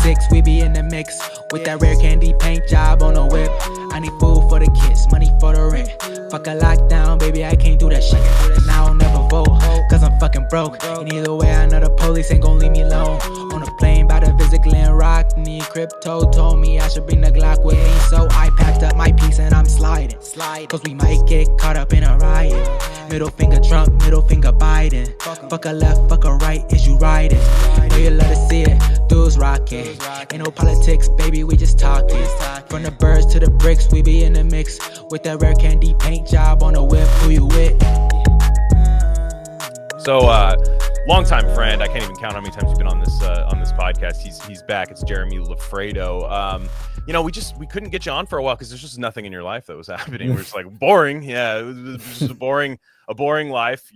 6, we be in the mix with that rare candy paint job on the whip. I need food for the kids, money for the rent. Fuck a lockdown, baby, I can't do that shit. And I don't never vote, cause I'm fucking broke. And either way, I know the police ain't gon' leave me alone. On a plane, by to visit Glen Rock. Need crypto, told me I should bring the Glock with me. So I packed up my piece and I'm sliding. Cause we might get caught up in a riot. Middle finger Trump, middle finger Biden. Fuck a left, fuck a right, is you riding? Know you love to see it, dudes rocking. Ain't no politics, baby, we just talking. From the birds to the bricks, we be in the mix with that rare candy paint job on the whip. Who you with? So, longtime friend. I can't even count how many times he's been on this podcast. He's back. It's Jeremy Loffredo. We couldn't get you on for a while because there's just nothing in your life that was happening. We're just like boring. Yeah, it was just a boring life.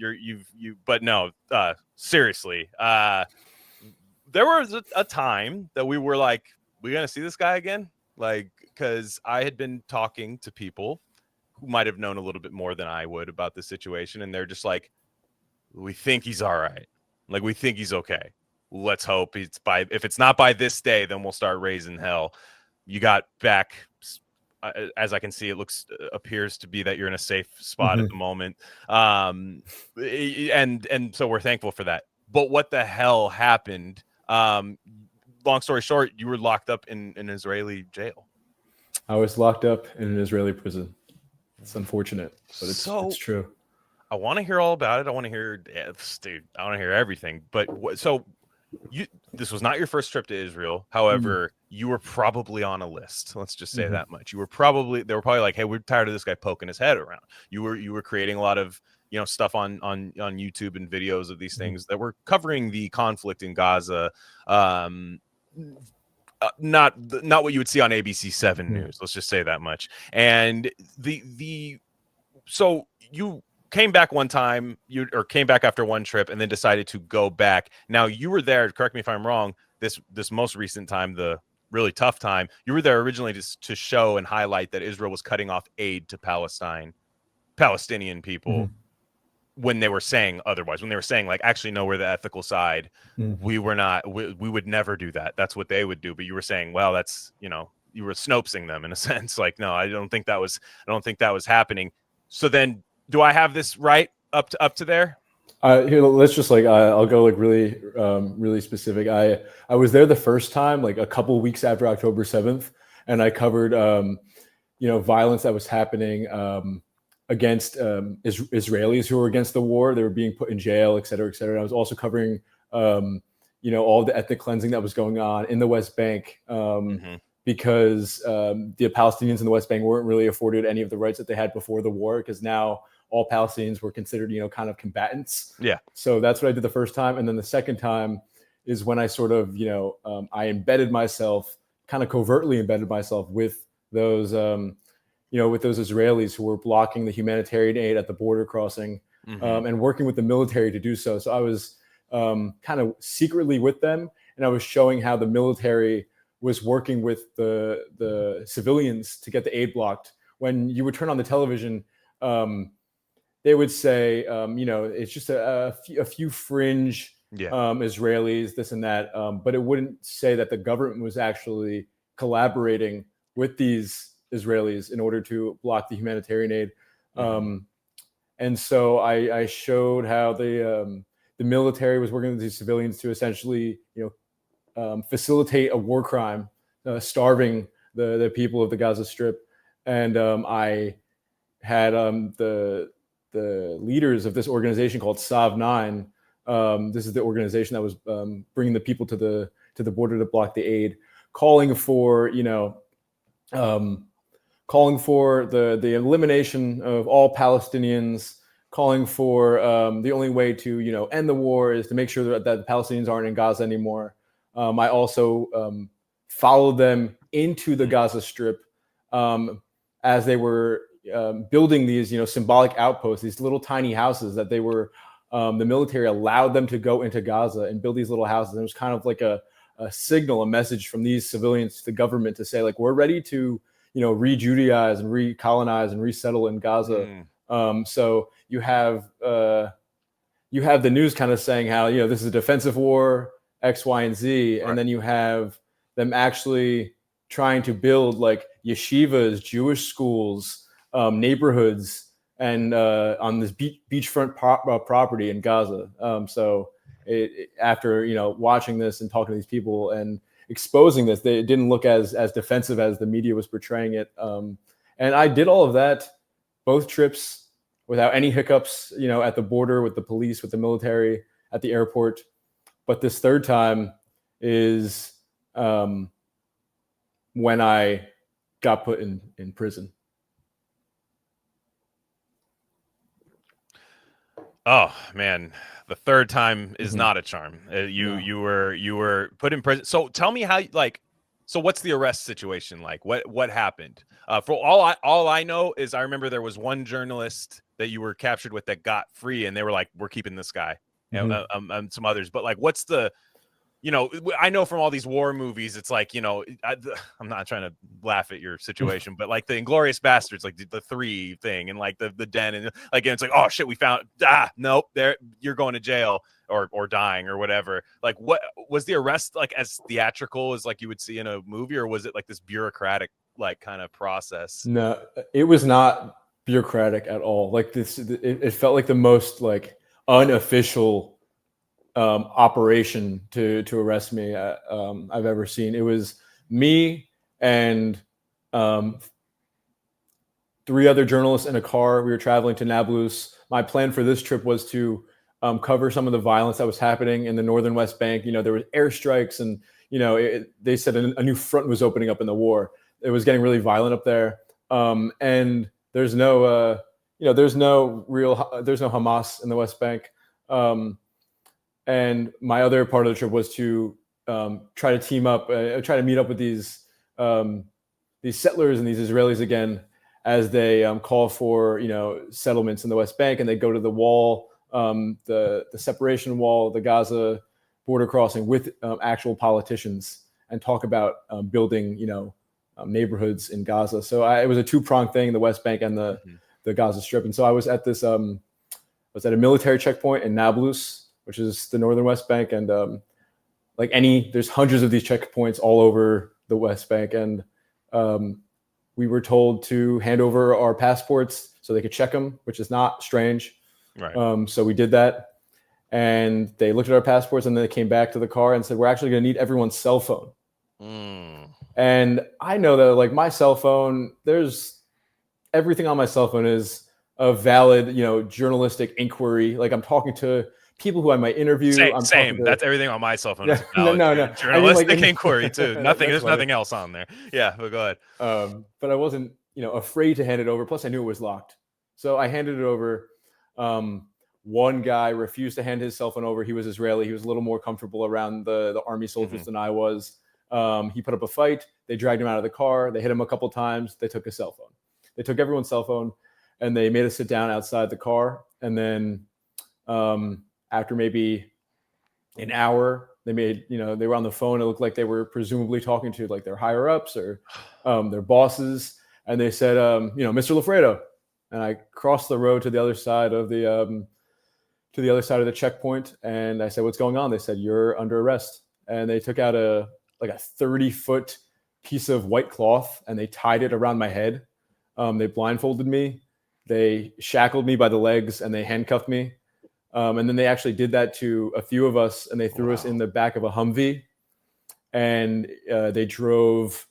But no, seriously. There was a time that we were like, we're gonna see this guy again, like, because I had been talking to people who might have known a little bit more than I would about the situation, and they're just like, we think he's all right. Like, we think he's okay. Let's hope if it's not by this day, then we'll start raising hell. You got back, as I can see, appears to be that you're in a safe spot at the moment. And so we're thankful for that. But what the hell happened? Long story short, you were locked up in an Israeli jail. I was locked up in an Israeli prison. It's unfortunate, but it's true. I want to hear all about it. I want to hear, dude. I want to hear everything. But this was not your first trip to Israel. However, you were probably on a list. Let's just say that much. They were probably like, hey, we're tired of this guy poking his head around. You were creating a lot of stuff on YouTube and videos of these things that were covering the conflict in Gaza. Not what you would see on ABC 7 News. Let's just say that much. And so you came back one time, came back after one trip, and then decided to go back. Now you were there. Correct me if I'm wrong. This most recent time, the really tough time, you were there originally to show and highlight that Israel was cutting off aid to Palestinian people. When they were saying otherwise, when they were saying like, actually, no, we're the ethical side. We were not. We would never do that. That's what they would do. But you were saying, well, that's you were Snopesing them in a sense. Like, no, I don't think that was happening. So then, do I have this right up to there? Here, let's just I'll go really, really specific. I was there the first time, like a couple of weeks after October 7th, and I covered, violence that was happening against Israelis who were against the war. They were being put in jail, et cetera, et cetera. And I was also covering, all the ethnic cleansing that was going on in the West Bank because the Palestinians in the West Bank weren't really afforded any of the rights that they had before the war, because now all Palestinians were considered, kind of combatants. Yeah. So that's what I did the first time. And then the second time is when I sort of, I embedded myself, kind of covertly embedded myself with those, with those Israelis who were blocking the humanitarian aid at the border crossing and working with the military to do so. So I was kind of secretly with them, and I was showing how the military was working with the civilians to get the aid blocked. When you would turn on the television, they would say, it's just a few fringe Israelis, this and that, but it wouldn't say that the government was actually collaborating with these Israelis in order to block the humanitarian aid. And so I showed how the military was working with these civilians to essentially, facilitate a war crime, starving the people of the Gaza Strip. And I had the leaders of this organization called SAV9. This is the organization that was bringing the people to the border to block the aid, calling for the elimination of all Palestinians, calling for the only way to end the war is to make sure that the Palestinians aren't in Gaza anymore. I also followed them into the Gaza Strip as they were building these, symbolic outposts, these little tiny houses that they were, the military allowed them to go into Gaza and build these little houses. And it was kind of like a signal, a message from these civilians to the government to say, like, we're ready to, re-Judaize and recolonize and resettle in Gaza. So you have the news kind of saying how, this is a defensive war, X, Y, and Z. Right. And then you have them actually trying to build like yeshivas, Jewish schools, neighborhoods, and on this beachfront property in Gaza. So after watching this and talking to these people and exposing this, it didn't look as defensive as the media was portraying it. And I did all of that, both trips, without any hiccups, at the border with the police, with the military, at the airport. But this third time is when I got put in prison. Oh man, the third time is not a charm. You were put in prison. So tell me how, so what's the arrest situation like? What happened? For all I know is I remember there was one journalist that you were captured with that got free, and they were like, "We're keeping this guy," and some others. But like, what's the I know from all these war movies, it's like, I'm not trying to laugh at your situation, but like the Inglourious Bastards, like the 3 thing, and like the den, and like, and it's like, oh shit, we found, nope, there, you're going to jail or dying or whatever. Like, what was the arrest like as theatrical as like you would see in a movie, or was it like this bureaucratic like kind of process? No, it was not bureaucratic at all. Like it felt like the most like unofficial operation to arrest me I've ever seen. It was me and 3 other journalists in a car. We were traveling to Nablus. My plan for this trip was to cover some of the violence that was happening in the northern West Bank. There were airstrikes, and they said a new front was opening up in the war. It was getting really violent up there, and there's no there's no Hamas in the West Bank. And my other part of the trip was to try to team up, try to meet up with these settlers and these Israelis again, as they call for settlements in the West Bank, and they go to the wall, the separation wall, the Gaza border crossing, with actual politicians, and talk about building neighborhoods in Gaza. So it was a 2-pronged thing: the West Bank and the Gaza Strip. And so I was at this at a military checkpoint in Nablus, which is the northern West Bank, and there's hundreds of these checkpoints all over the West Bank, and we were told to hand over our passports so they could check them, which is not strange. Right. So we did that, and they looked at our passports, and then they came back to the car and said, "We're actually going to need everyone's cell phone." And I know that like my cell phone, there's everything on my cell phone is a valid, journalistic inquiry. Like, I'm talking to people who I might interview. Same. That's everything on my cell phone. No. Journalistic inquiry too. There's nothing else on there. Yeah, but go ahead. But I wasn't, afraid to hand it over. Plus, I knew it was locked, so I handed it over. One guy refused to hand his cell phone over. He was Israeli. He was a little more comfortable around the army soldiers than I was. He put up a fight. They dragged him out of the car. They hit him a couple times. They took his cell phone. They took everyone's cell phone, and they made us sit down outside the car. And then after maybe an hour, they were on the phone. It looked like they were presumably talking to like their higher ups or their bosses. And they said, Mr. Loffredo. And I crossed the road to the other side of the checkpoint. And I said, "What's going on?" They said, "You're under arrest." And they took out a 30-foot piece of white cloth, and they tied it around my head. They blindfolded me. They shackled me by the legs, and they handcuffed me. And then they actually did that to a few of us, and they threw us in the back of a Humvee, and they drove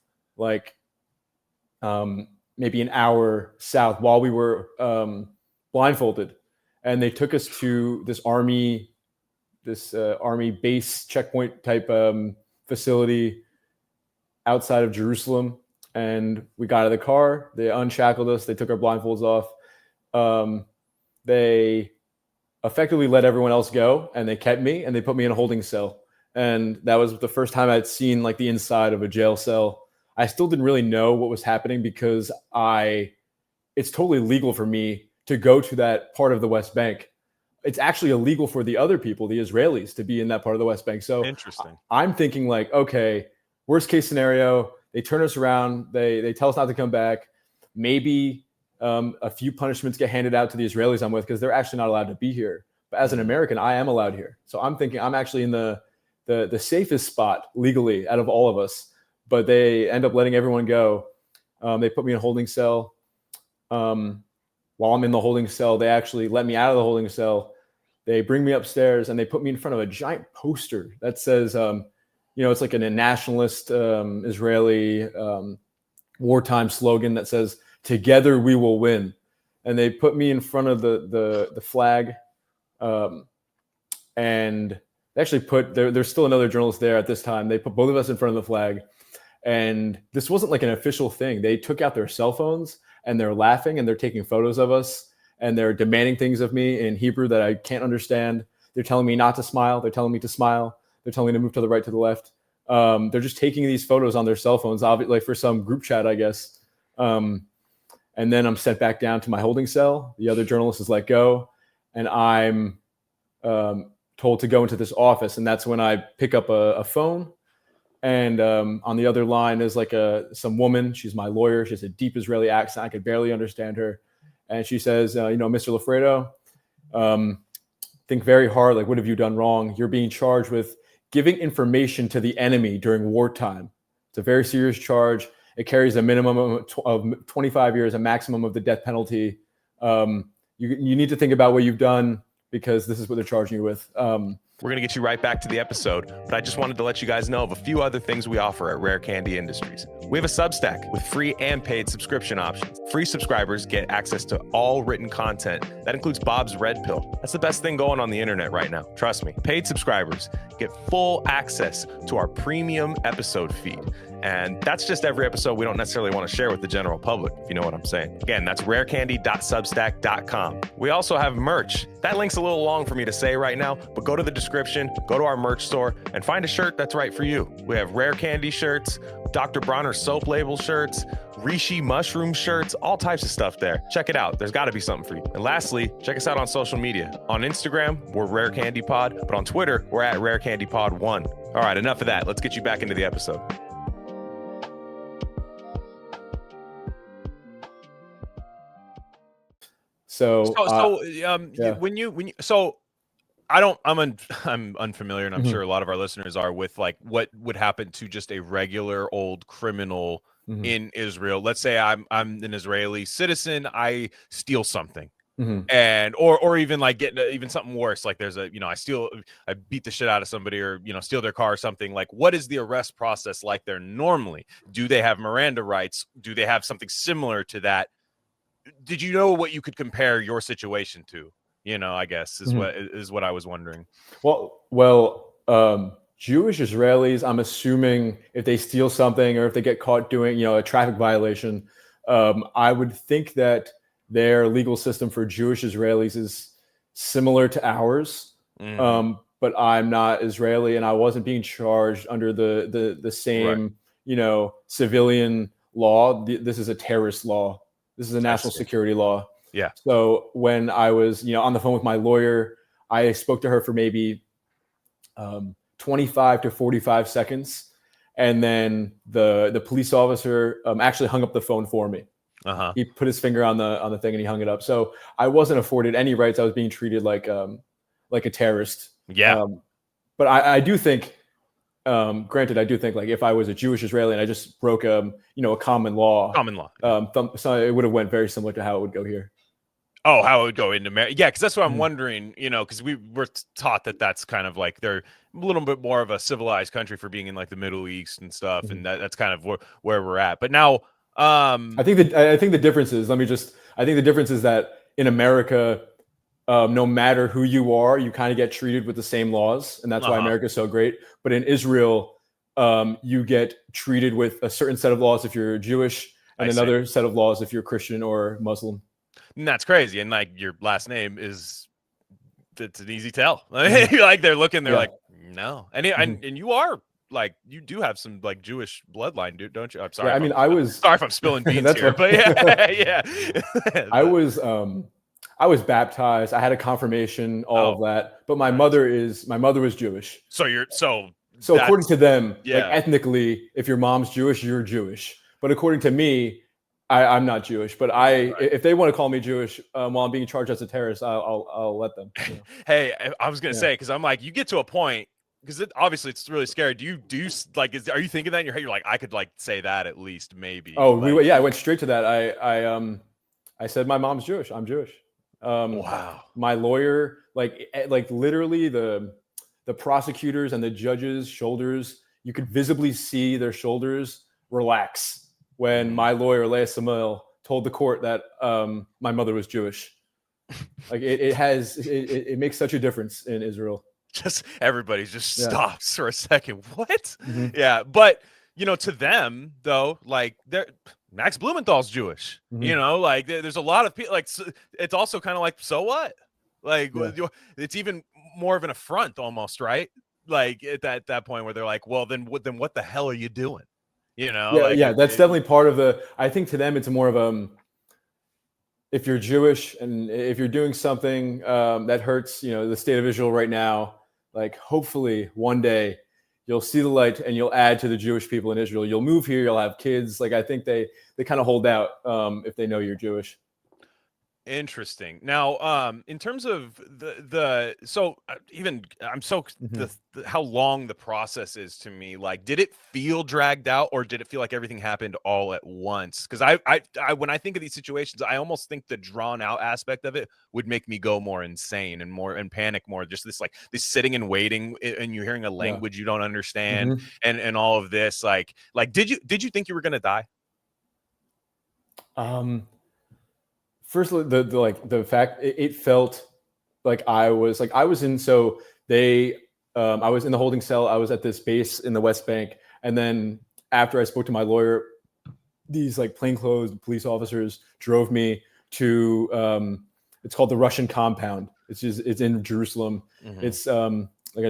maybe an hour south while we were blindfolded, and they took us to this army base checkpoint type facility outside of Jerusalem. And we got out of the car. They unshackled us. They took our blindfolds off. They effectively let everyone else go, and they kept me, and they put me in a holding cell. And that was the first time I'd seen like the inside of a jail cell. I still didn't really know what was happening because it's totally legal for me to go to that part of the West Bank. It's actually illegal for the other people, the Israelis, to be in that part of the West Bank. So interesting. I'm thinking like, okay, worst case scenario, they turn us around. They tell us not to come back. Maybe a few punishments get handed out to the Israelis I'm with because they're actually not allowed to be here. But as an American, I am allowed here. So I'm thinking I'm actually in the safest spot legally out of all of us. but they end up letting everyone go. They put me in a holding cell. While I'm in the holding cell, they actually let me out of the holding cell. They bring me upstairs and they put me in front of a giant poster that says, it's like a nationalist Israeli wartime slogan that says, "Together we will win." And they put me in front of the flag. And they actually there's still another journalist there at this time. They put both of us in front of the flag. And this wasn't like an official thing. They took out their cell phones and they're laughing and they're taking photos of us and they're demanding things of me in Hebrew that I can't understand. They're telling me not to smile. They're telling me to smile. They're telling me to move to the right, to the left. They're just taking these photos on their cell phones, obviously, like for some group chat, I guess. And then I'm sent back down to my holding cell. The other journalist is let go. And I'm told to go into this office. And that's when I pick up a phone. And on the other line is like some woman. She's my lawyer. She has a deep Israeli accent. I could barely understand her. And she says, Mr. Loffredo, think very hard. Like, what have you done wrong? You're being charged with giving information to the enemy during wartime. It's a very serious charge. It carries a minimum of 25 years, a maximum of the death penalty. You need to think about what you've done because this is what they're charging you with. We're going to get you right back to the episode, but I just wanted to let you guys know of a few other things we offer at Rare Candy Industries. We have a Substack with free and paid subscription options. Free subscribers get access to all written content. That includes Bob's Red Pill. That's the best thing going on the internet right now. Trust me. Paid subscribers get full access to our premium episode feed. And that's just every episode we don't necessarily want to share with the general public, if you know what I'm saying. Again, that's rarecandy.substack.com. We also have merch. That link's a little long for me to say right now, but go to the description, go to our merch store, and find a shirt that's right for you. We have Rare Candy shirts, Dr. Bronner soap label shirts, Rishi mushroom shirts, all types of stuff there. Check it out. There's got to be something for you. And lastly, check us out on social media. On Instagram, we're Rare Candy Pod, but on Twitter, we're at Rare Candy Pod 1. All right, enough of that. Let's get you back into the episode. I'm unfamiliar, and I'm sure a lot of our listeners are, with like what would happen to just a regular old criminal in Israel. Let's say I'm an Israeli citizen, I steal something, and or even like get even something worse, like there's I beat the shit out of somebody, or steal their car or something. Like, what is the arrest process like there normally? Do they have Miranda rights? Do they have something similar to that? Did you know what you could compare your situation to? I guess is what I was wondering. Well, Jewish Israelis, I'm assuming if they steal something or if they get caught doing, a traffic violation, I would think that their legal system for Jewish Israelis is similar to ours. But I'm not Israeli, and I wasn't being charged under the same, civilian law. This is a terrorist law. This is a national security law. Yeah. So when I was, on the phone with my lawyer, I spoke to her for maybe 25 to 45 seconds. And then the police officer actually hung up the phone for me. He put his finger on the thing and he hung it up. So I wasn't afforded any rights. I was being treated like a terrorist. Yeah. But I do think, granted, I do think like if I was a Jewish Israeli and I just broke a common law, so it would have went very similar to how it would go here. Oh, how it would go into America. Yeah, because that's what I'm wondering, because we were taught that that's kind of like they're a little bit more of a civilized country for being in like the Middle East and stuff. And that's kind of where we're at. But now, I think the difference is, I think the difference is that in America, no matter who you are, you kind of get treated with the same laws. And that's why America is so great. But in Israel, you get treated with a certain set of laws if you're Jewish and another set of laws if you're Christian or Muslim. And that's crazy. And like your last name it's an easy tell. Like they're looking, they're like, no. And you are like, you do have some like Jewish bloodline, dude, don't you? I'm sorry. Yeah, I'm sorry if I'm spilling beans here, but yeah. I was baptized. I had a confirmation, all of that. But my mother was Jewish. So according to them, like ethnically, if your mom's Jewish, you're Jewish. But according to me, I'm not Jewish, but if they want to call me Jewish while I'm being charged as a terrorist, I'll let them. Hey, I was gonna say, because I'm like, you get to a point because obviously it's really scary. Do you like? Are you thinking that in your head? You're like, I could like say that at least, maybe. Oh, like, I went straight to that. I said my mom's Jewish. I'm Jewish. Wow. My lawyer, like literally the prosecutors and the judges' shoulders, you could visibly see their shoulders relax when my lawyer, Leah Samuel, told the court that my mother was Jewish. Like it makes such a difference in Israel. Just everybody just stops for a second. What? Mm-hmm. Yeah, but you know, to them though, like Max Blumenthal's Jewish. Mm-hmm. You know, like there's a lot of people. Like it's also kind of like, so what? Like it's even more of an affront, almost, right? Like at that point where they're like, well, then what the hell are you doing? You know? That's definitely part of the. I think to them it's more of if you're Jewish and if you're doing something that hurts, the state of Israel right now, like hopefully one day you'll see the light and you'll add to the Jewish people in Israel. You'll move here, you'll have kids. Like I think they kind of hold out if they know you're Jewish. Interesting. Now, in terms of how long the process is to me, like, did it feel dragged out or did it feel like everything happened all at once? Because I when I think of these situations, I almost think the drawn out aspect of it would make me go more insane and panic more. Just this sitting and waiting and you're hearing a language you don't understand and all of this. Like, did you think you were gonna die? First, the fact it felt like I was in. So I was in the holding cell. I was at this base in the West Bank, and then after I spoke to my lawyer, these like plainclothes police officers drove me to. It's called the Russian compound. It's in Jerusalem. Mm-hmm. It's like a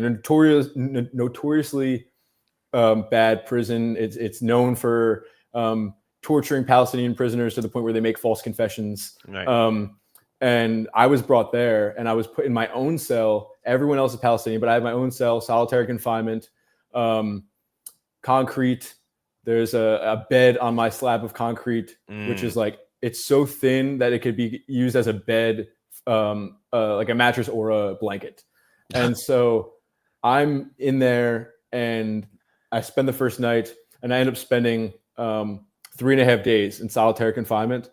notoriously bad prison. It's known for torturing Palestinian prisoners to the point where they make false confessions. Right. And I was brought there and I was put in my own cell. Everyone else is Palestinian, but I had my own cell, solitary confinement, concrete. There's a bed on my slab of concrete, which is like, it's so thin that it could be used as a bed, like a mattress or a blanket. And so I'm in there and I spend the first night and I end up spending 3.5 days in solitary confinement,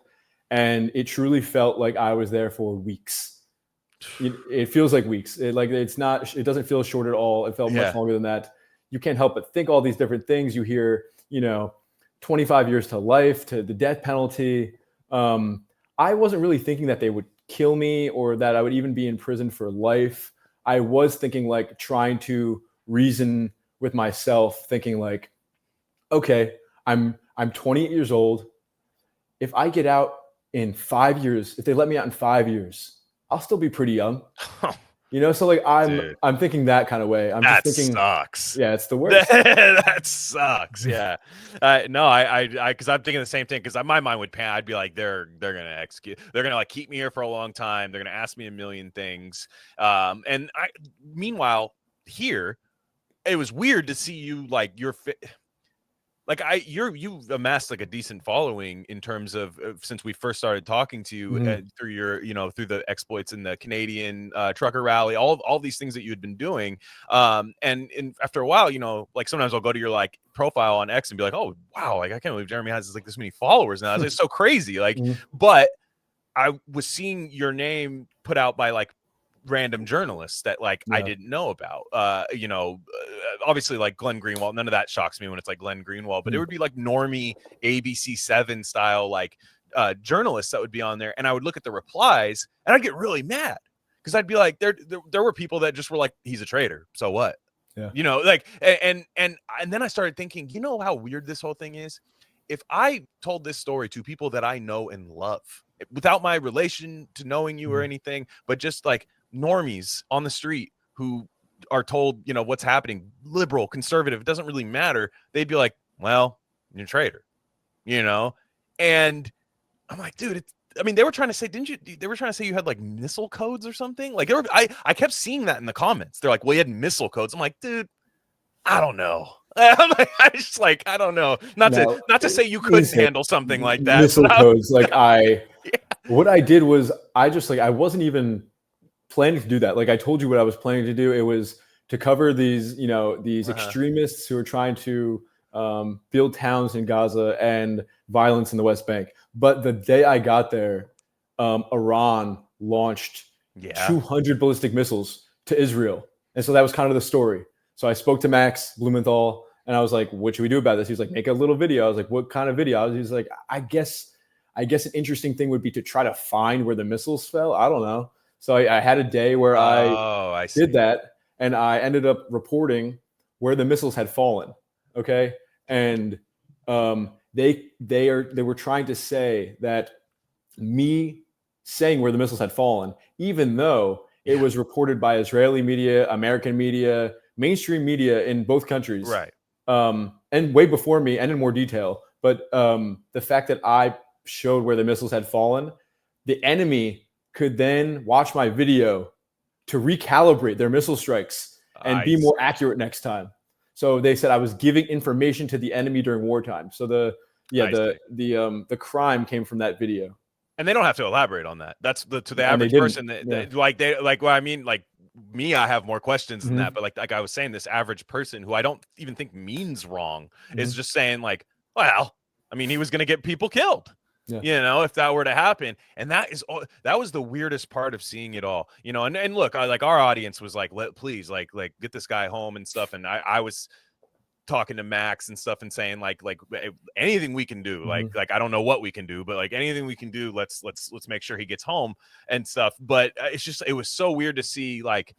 and it truly felt like I was there for weeks. It feels like weeks. It doesn't feel short at all. It felt much longer than that. You can't help but think all these different things. You hear, 25 years to life, to the death penalty. I wasn't really thinking that they would kill me or that I would even be in prison for life. I was thinking like trying to reason with myself, thinking like, okay, I'm 28 years old. If I get out in 5 years, if they let me out in 5 years, I'll still be pretty young. So like I'm thinking that kind of way. That sucks. Yeah, it's the worst. That sucks. Yeah. No, I because I'm thinking the same thing. Because my mind would pan. I'd be like, they're gonna execute. They're gonna like keep me here for a long time. They're gonna ask me a million things. And meanwhile here, it was weird to see you like you've amassed like a decent following in terms of since we first started talking to you through your through the exploits in the Canadian trucker rally, all these things that you had been doing, and after a while, like sometimes I'll go to your like profile on X and be like, oh wow, like I can't believe Jeremy has like this many followers now. It's so crazy. Like, but I was seeing your name put out by like random journalists that like I didn't know about. Obviously like Glenn Greenwald, none of that shocks me when it's like Glenn Greenwald, but it would be like normie ABC7 style like journalists that would be on there, and I would look at the replies and I'd get really mad because I'd be like, there were people that just were like, he's a traitor, so what? Like and then I started thinking, how weird this whole thing is. If I told this story to people that I know and love without my relation to knowing you or anything, but just like normies on the street who are told, what's happening, liberal, conservative, it doesn't really matter. They'd be like, well, you're a traitor, and I'm like, dude, they were trying to say, they were trying to say you had like missile codes or something. Like I kept seeing that in the comments. They're like, well, you had missile codes. I'm like, dude, I don't know. I just like, I don't know. Not to say you couldn't handle something like that. Missile codes. Like what I did was I wasn't even planning to do that. Like I told you what I was planning to do. It was to cover these, these Uh-huh. extremists who are trying to build towns in Gaza and violence in the West Bank. But the day I got there, Iran launched 200 ballistic missiles to Israel. And so that was kind of the story. So I spoke to Max Blumenthal and I was like, what should we do about this? He was like, make a little video. I was like, what kind of video? He was like, I guess an interesting thing would be to try to find where the missiles fell. I don't know. So I had a day where I did that, and I ended up reporting where the missiles had fallen. Okay. And they were trying to say that me saying where the missiles had fallen, even though it was reported by Israeli media, American media, mainstream media in both countries, Right. And way before me and in more detail. But the fact that I showed where the missiles had fallen, the enemy could then watch my video to recalibrate their missile strikes and be more accurate next time. So they said I was giving information to the enemy during wartime. So the crime came from that video. And they don't have to elaborate on that. That's to the average person me, I have more questions than that. But like I was saying, this average person who I don't even think means wrong is just saying like, well, I mean, he was going to get people killed. Yeah. If that were to happen. And that was the weirdest part of seeing it all, and look, our audience was like, please, like get this guy home and stuff. And I was talking to Max and stuff and saying like anything we can do, like I don't know what we can do, but like anything we can do, let's make sure he gets home and stuff. But it was so weird to see, like,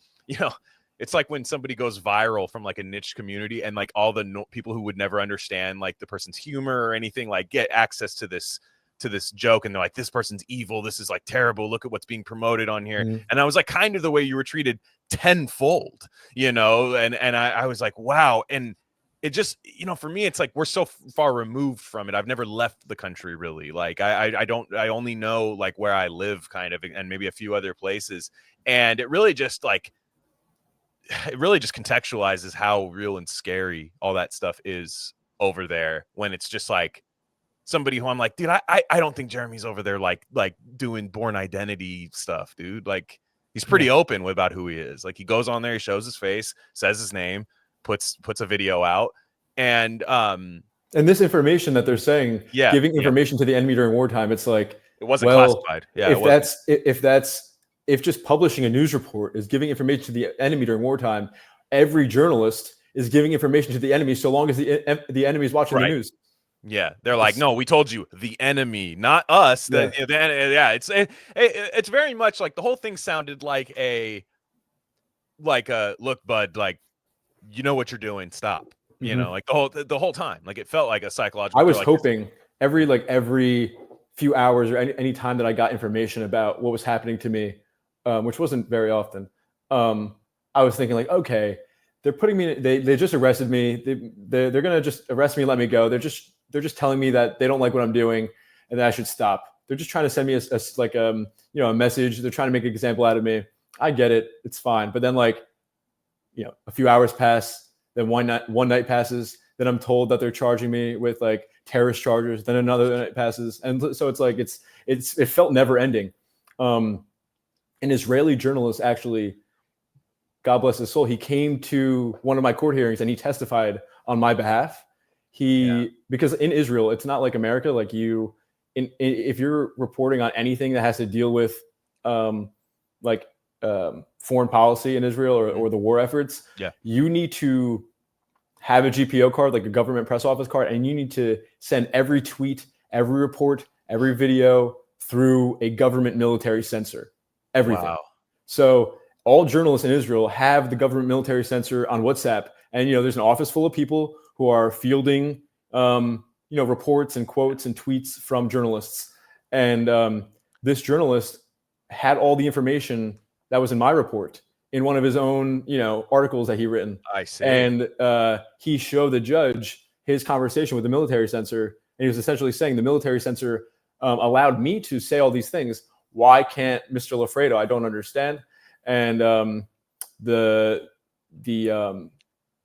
it's like when somebody goes viral from like a niche community and like all the people who would never understand like the person's humor or anything, like get access to this joke, and they're like, this person's evil, this is like terrible, look at what's being promoted on here. And I was like, kind of the way you were treated tenfold, and I was like, wow. And it just, for me, it's like we're so far removed from it. I've never left the country really. Like I only know like where I live kind of, and maybe a few other places. And it really just contextualizes how real and scary all that stuff is over there, when it's just like somebody who I'm like, dude, I don't think Jeremy's over there like doing Born Identity stuff, dude. Like he's pretty open about who he is. Like he goes on there, he shows his face, says his name, puts a video out, and this information that they're saying, giving information to the enemy during wartime, it's like, it wasn't classified. If just publishing a news report is giving information to the enemy during wartime, every journalist is giving information to the enemy so long as the enemy is watching the news. Yeah, they're like, no, we told you, the enemy, not us. It's very much like the whole thing sounded like a look, bud, like, you know what you're doing, stop. Like the whole time, like it felt like a psychological. I was hoping every few hours or any time that I got information about what was happening to me, which wasn't very often, I was thinking like, okay, they're putting me. They just arrested me. They're gonna just arrest me and let me go. They're just telling me that they don't like what I'm doing and that I should stop. They're just trying to send me a message. They're trying to make an example out of me. I get it. It's fine. But then a few hours pass, then one night passes, then I'm told that they're charging me with like terrorist charges, then another night passes. And so it's like, it felt never ending. An Israeli journalist, actually, God bless his soul, he came to one of my court hearings and he testified on my behalf. Because in Israel, it's not like America. Like if you're reporting on anything that has to deal with foreign policy in Israel or the war efforts, you need to have a GPO card, like a government press office card, and you need to send every tweet, every report, every video through a government military censor. Everything. Wow. So all journalists in Israel have the government military censor on WhatsApp, and there's an office full of people who are fielding reports and quotes and tweets from journalists. And this journalist had all the information that was in my report in one of his own, articles that he written. I see. And he showed the judge his conversation with the military censor, and he was essentially saying the military censor allowed me to say all these things. Why can't Mr. Loffredo? I don't understand. And the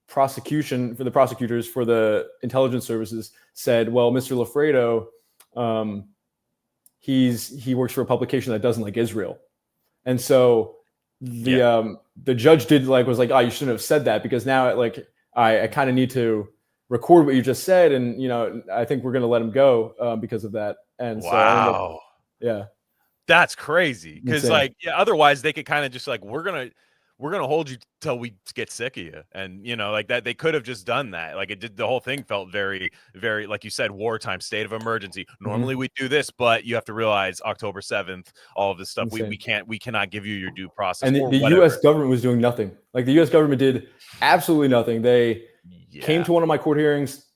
prosecution for the prosecutors for the intelligence services said, well, Mr. Loffredo, he works for a publication that doesn't like Israel. And so the judge was like, oh, you shouldn't have said that, because now I kind of need to record what you just said, and I think we're gonna let him go because of that. And so I ended up, yeah, that's crazy, because insane. otherwise they could kind of just we're gonna hold you till we get sick of you, and that they could have just done that. The whole thing felt very, very, like you said, wartime, state of emergency. Normally we do this, but you have to realize October 7th, all of this stuff, we cannot give you your due process. And the U.S. government was doing nothing. Like, the U.S. government did absolutely nothing. They came to one of my court hearings.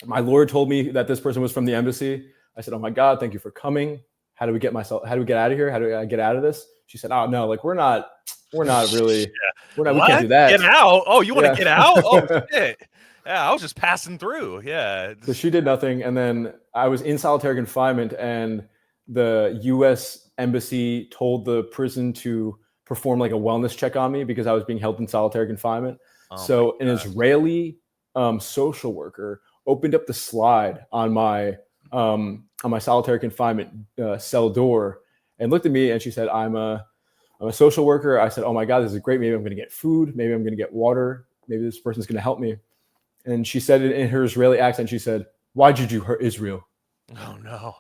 My lawyer told me that this person was from the embassy. I said, oh my God, thank you for coming. How do we get out of here? How do I get out of this? She said, oh no, we're not really, we can't do that. Get out? Oh, you want to get out? Oh shit. Yeah, I was just passing through. Yeah. So she did nothing. And then I was in solitary confinement, and the U.S. embassy told the prison to perform like a wellness check on me because I was being held in solitary confinement. So an Israeli social worker opened up the slide on my solitary confinement cell door and looked at me, and she said, I'm a social worker. I said, oh my God, this is great. Maybe I'm going to get food. Maybe I'm going to get water. Maybe this person's going to help me. And she said it in her Israeli accent. She said, why did you hurt Israel? Oh no.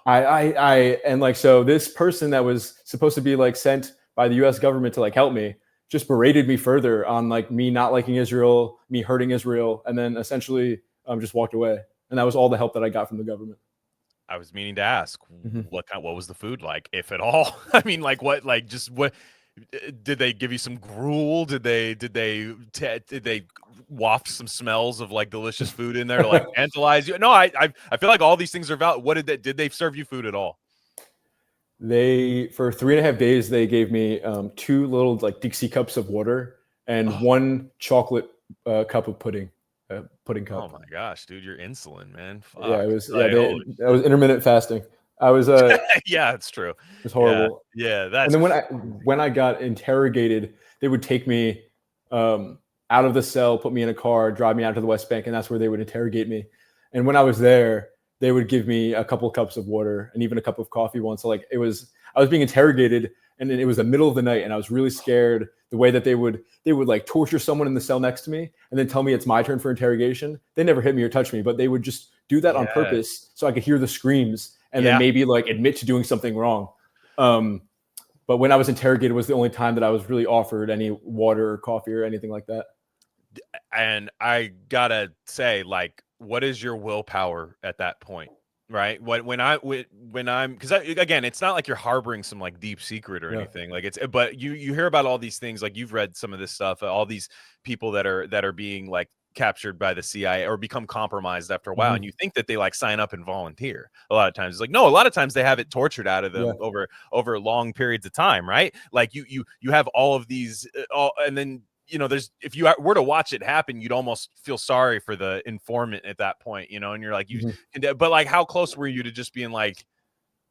So this person that was supposed to be sent by the U.S. government to help me just berated me further on me not liking Israel, me hurting Israel, and then essentially just walked away. And that was all the help that I got from the government. I was meaning to ask, what was the food like, if at all? I mean, what did they give you? Some gruel? Did they waft some smells of delicious food in there to tantalize you? No, I feel like all these things are valid. Did they serve you food at all? For 3.5 days, they gave me 2 little Dixie cups of water and 1 chocolate cup of pudding. Pudding cup. Oh my gosh, dude, you're insulin, man. Fuck. Yeah, it was. I was intermittent fasting. I was. Yeah, it's true. It was horrible. Yeah, that's. And then when I got interrogated, they would take me out of the cell, put me in a car, drive me out to the West Bank, and that's where they would interrogate me. And when I was there, they would give me a couple of cups of water and even a cup of coffee once. So I was being interrogated, and then it was the middle of the night, and I was really scared. The way that they would torture someone in the cell next to me and then tell me it's my turn for interrogation. They never hit me or touch me, but they would just do that on purpose so I could hear the screams and then maybe admit to doing something wrong. But when I was interrogated was the only time that I was really offered any water or coffee or anything like that. And I gotta say, what is your willpower at that point? Right. When I'm, because again, it's not like you're harboring some deep secret or anything. But you hear about all these things. You've read some of this stuff, all these people that are being captured by the CIA or become compromised after a while. And you think that they sign up and volunteer. A lot of times it's no, a lot of times they have it tortured out of them over long periods of time. Right. You have all of these and then, if you were to watch it happen, you'd almost feel sorry for the informant at that point, and you're but how close were you to just being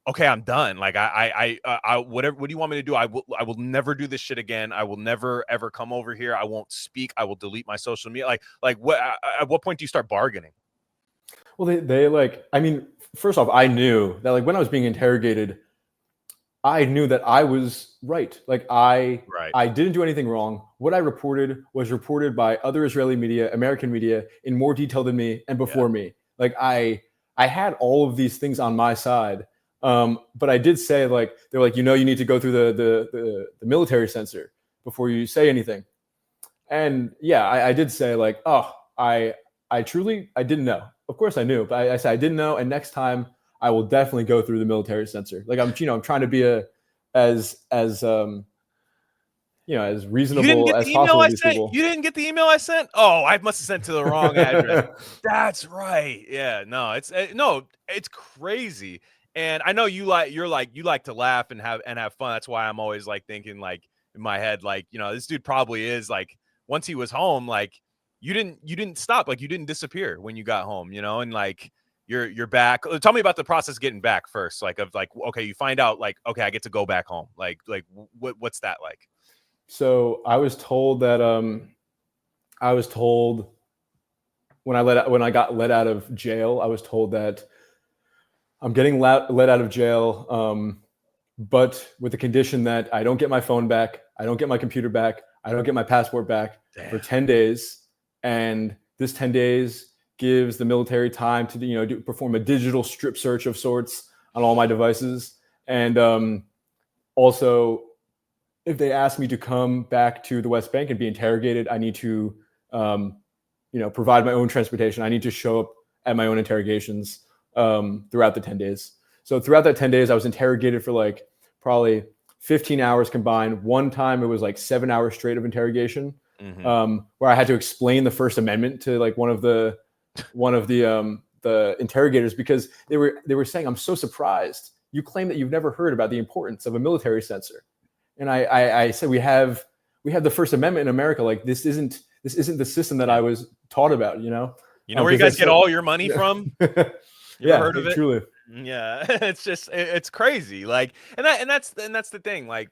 okay, I'm done. I whatever, what do you want me to do? I will never do this shit again. I will never, ever come over here. I won't speak. I will delete my social media. What, at what point do you start bargaining? Well, they first off, I knew that when I was being interrogated, I knew that I was right. I didn't do anything wrong. What I reported was reported by other Israeli media, American media, in more detail than me and before me. I had all of these things on my side. But I did say they're you need to go through the military censor before you say anything. And yeah, I did say I didn't know. Of course I knew, but I said I didn't know. And next time I will definitely go through the military censor. I'm trying to be as reasonable as possible. You didn't get the email I sent? Oh, I must have sent to the wrong address. That's right. Yeah, no, it's crazy. And I know you like to laugh and have fun. That's why I'm always thinking in my head, this dude probably is once he was home, you didn't stop, you didn't disappear when you got home, and you're back. Tell me about the process getting back first, okay, you find out okay, I get to go back home. What's that like? So I was told that when I got let out of jail, I was told that I'm getting let out of jail but with the condition that I don't get my phone back, I don't get my computer back, I don't get my passport back for 10 days. And this 10 days gives the military time to, perform a digital strip search of sorts on all my devices. And also, if they ask me to come back to the West Bank and be interrogated, I need to, provide my own transportation. I need to show up at my own interrogations throughout the 10 days. So throughout that 10 days, I was interrogated for like probably 15 hours combined. One time it was like 7 hours straight of interrogation, where I had to explain the First Amendment to like one of the interrogators, because they were saying, "I'm so surprised. You claim that you've never heard about the importance of a military censor." And I said, we have the First Amendment in America. Like this isn't the system that I was taught about. You know where you guys get all your money from? You ever heard of it? Truly. Yeah, it's crazy. Like, and that's the thing. Like,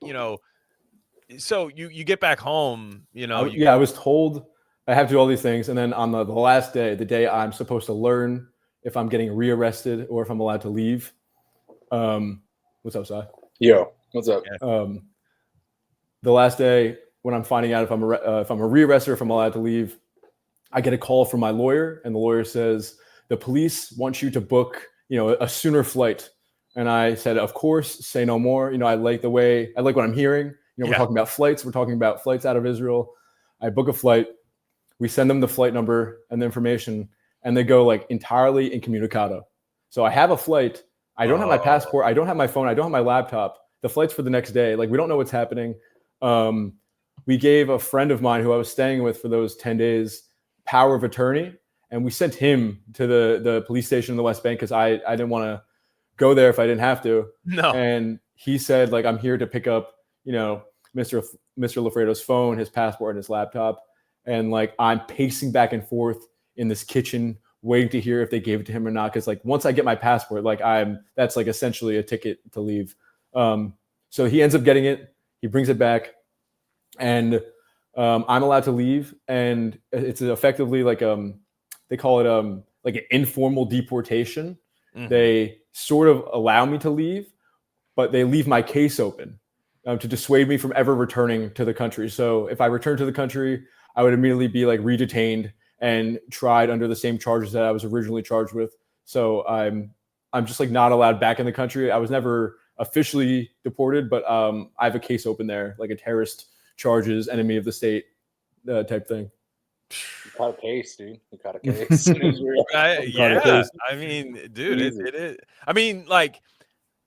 so you get back home. I was told I have to do all these things, and then on the last day, the day I'm supposed to learn if I'm getting rearrested or if I'm allowed to leave. What's up, Si? Yo, what's up? The last day when I'm finding out if I'm a rearrested or if I'm allowed to leave, I get a call from my lawyer, and the lawyer says the police want you to book, a sooner flight. And I said, of course, say no more. I like what I'm hearing. We're talking about flights. We're talking about flights out of Israel. I book a flight. We send them the flight number and the information, and they go like entirely incommunicado. So I have a flight. I don't have my passport. I don't have my phone. I don't have my laptop. The flight's for the next day. Like, we don't know what's happening. We gave a friend of mine who I was staying with for those 10 days power of attorney, and we sent him to the police station in the West Bank because I didn't want to go there if I didn't have to. No. And he said, like, I'm here to pick up, Mr. Loffredo's phone, his passport, and his laptop. And like, I'm pacing back and forth in this kitchen, waiting to hear if they gave it to him or not. Because like, once I get my passport, like that's like essentially a ticket to leave. So he ends up getting it. He brings it back, and I'm allowed to leave. And it's effectively like they call it like an informal deportation. They sort of allow me to leave, but they leave my case open to dissuade me from ever returning to the country. So if I return to the country, I would immediately be like redetained and tried under the same charges that I was originally charged with. So I'm just like not allowed back in the country. I was never officially deported, but I have a case open there, like a terrorist charges, enemy of the state type thing. You caught a case, dude. You caught a case. Yeah, I mean, dude, it is. I mean, like,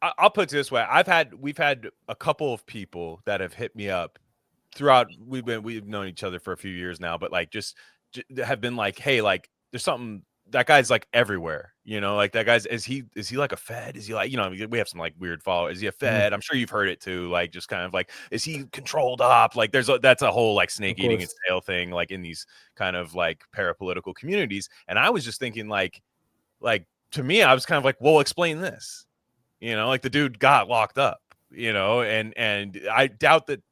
I'll put it this way: we've had a couple of people that have hit me up throughout. We've known each other for a few years now, but like, just have been like, hey, like, there's something. That guy's like everywhere, like that guy's, is he like a Fed? Is he like, we have some like weird follow. Is he a Fed? I'm sure you've heard it too. Like, just kind of like, is he controlled up? Like that's a whole like snake eating its tail thing, like in these kind of like parapolitical communities. And I was just thinking like to me, I was kind of like, well, explain this, like the dude got locked up, and I doubt that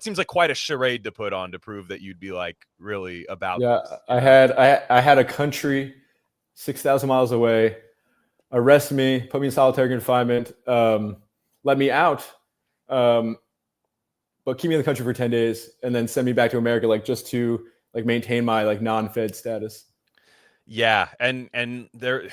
seems like quite a charade to put on to prove that you'd be like really about this. I had a country 6,000 miles away arrest me, put me in solitary confinement, let me out, but keep me in the country for 10 days and then send me back to America, like just to like maintain my like non-Fed status. Yeah, and there,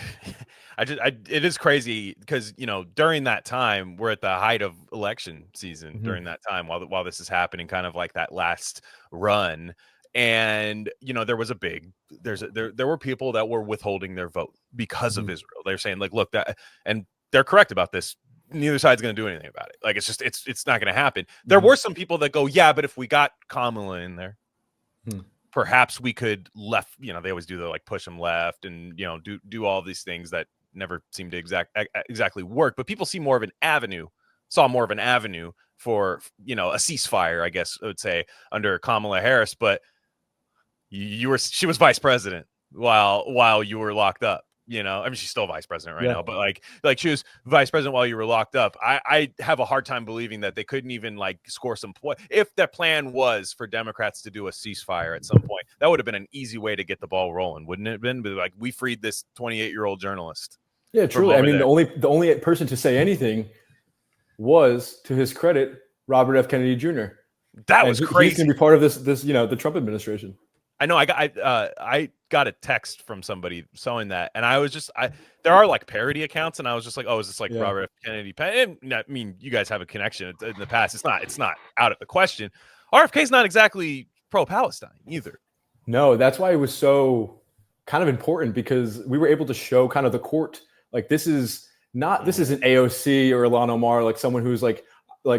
it is crazy because during that time we're at the height of election season. During that time, while this is happening, kind of like that last run, and there was there were people that were withholding their vote because of Israel. They're saying like, look, that, and they're correct about this. Neither side's going to do anything about it. Like it's not going to happen. There were some people that go, yeah, but if we got Kamala in there. Perhaps we could left, they always do the like push them left and, do all these things that never seem to exactly work. But people saw more of an avenue for, a ceasefire, I guess I would say, under Kamala Harris. But she was vice president while you were locked up. I mean, she's still vice president right now, but like she was vice president while you were locked up. I have a hard time believing that they couldn't even like score some point. If the plan was for Democrats to do a ceasefire at some point, that would have been an easy way to get the ball rolling, wouldn't it have been? But like, we freed this 28-year-old journalist. Yeah, truly. I mean, the only person to say anything was, to his credit, Robert F. Kennedy Jr. That was crazy. He's going to be part of this the Trump administration. I know. I got a text from somebody showing that, and I was just there are like parody accounts, and I was just like, oh, is this like Robert F. Kennedy? And, I mean, you guys have a connection in the past. It's not out of the question. RFK's not exactly pro-Palestine either. No, that's why it was so kind of important, because we were able to show kind of the court, like, this isn't AOC or Ilhan Omar, like someone who's like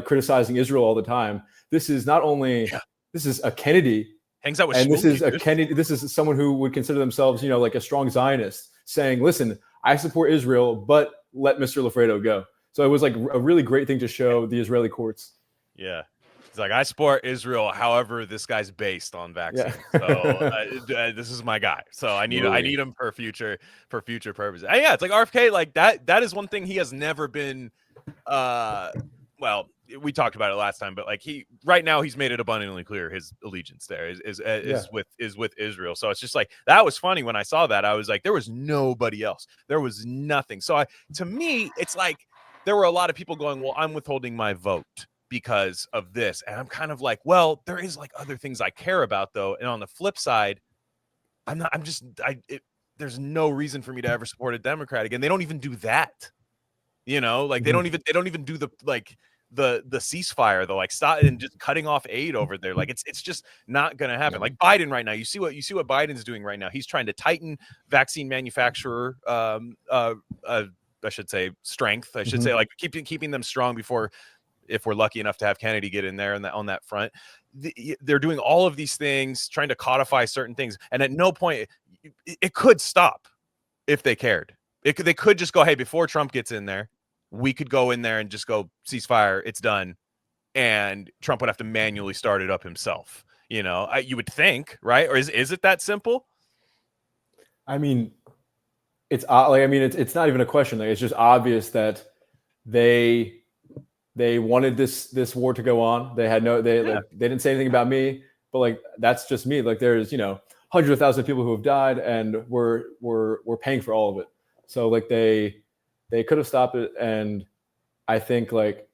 criticizing Israel all the time. This is not only this is a Kennedy. Hangs out with and this is a Kennedy. This is someone who would consider themselves, like a strong Zionist, saying, listen, I support Israel, but let Mr. Loffredo go. So it was like a really great thing to show the Israeli courts. Yeah. It's like, I support Israel, however this guy's based on vaccines. Yeah. So this is my guy. So I need him for future purposes. And yeah, it's like RFK, like that is one thing he has never been well, we talked about it last time, but like right now he's made it abundantly clear his allegiance there is with Israel. So it's just like, that was funny when I saw that. I was like, there was nobody else. There was nothing. So to me, it's like there were a lot of people going, well, I'm withholding my vote because of this. And I'm kind of like, well, there is like other things I care about though. And on the flip side, there's no reason for me to ever support a Democrat again. They don't even do that. Like they don't even do the ceasefire, the like stop and just cutting off aid over there. Like it's just not going to happen. Like Biden right now, you see what Biden's doing right now. He's trying to tighten vaccine manufacturer, I should say strength. I should say like keeping them strong before, if we're lucky enough to have Kennedy get in there and on that front. They're doing all of these things, trying to codify certain things, and at no point it could stop if they cared. They could just go, hey, before Trump gets in there, we could go in there and just go ceasefire, it's done, and Trump would have to manually start it up himself. You would think, right? Or is it that simple? I mean, it's it's not even a question. Like, it's just obvious that they wanted this war to go on. They didn't say anything about me, but like, that's just me. Like, there's hundreds of thousands of people who have died, and we're paying for all of it. So like they could have stopped it. And I think like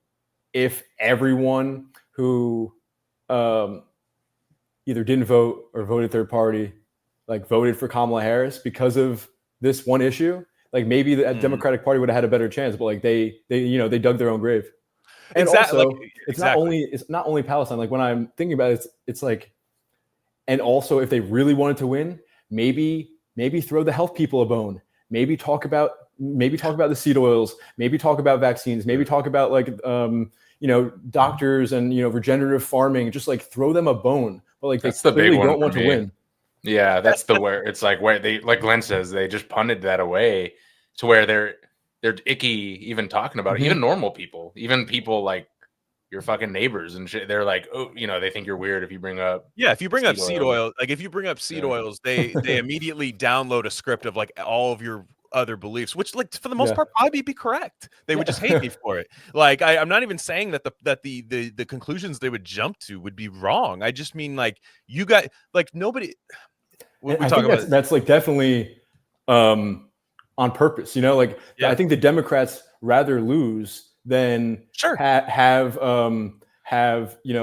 if everyone who either didn't vote or voted third party, like voted for Kamala Harris because of this one issue, like maybe the Democratic Party would have had a better chance. But like they dug their own grave. And also, it's not only Palestine. Like when I'm thinking about it, it's like, and also if they really wanted to win, maybe throw the health people a bone. Maybe talk about the seed oils. Maybe talk about vaccines. Maybe talk about like doctors and regenerative farming. Just like throw them a bone. But like that's they the big clearly one don't want to win. Yeah, that's where it's like where they, like Glenn says, they just punted that away to where they're icky even talking about it. Even normal people, even people like your fucking neighbors and shit, they're like, oh, they think you're weird if you bring up seed oil. Like if you bring up seed oils, they immediately download a script of like all of your other beliefs, which like for the most part probably be correct. They would just hate me for it. Like I'm not even saying that the conclusions they would jump to would be wrong. I just mean like you got like nobody. We talk about that's like definitely on purpose. I think the Democrats rather lose than have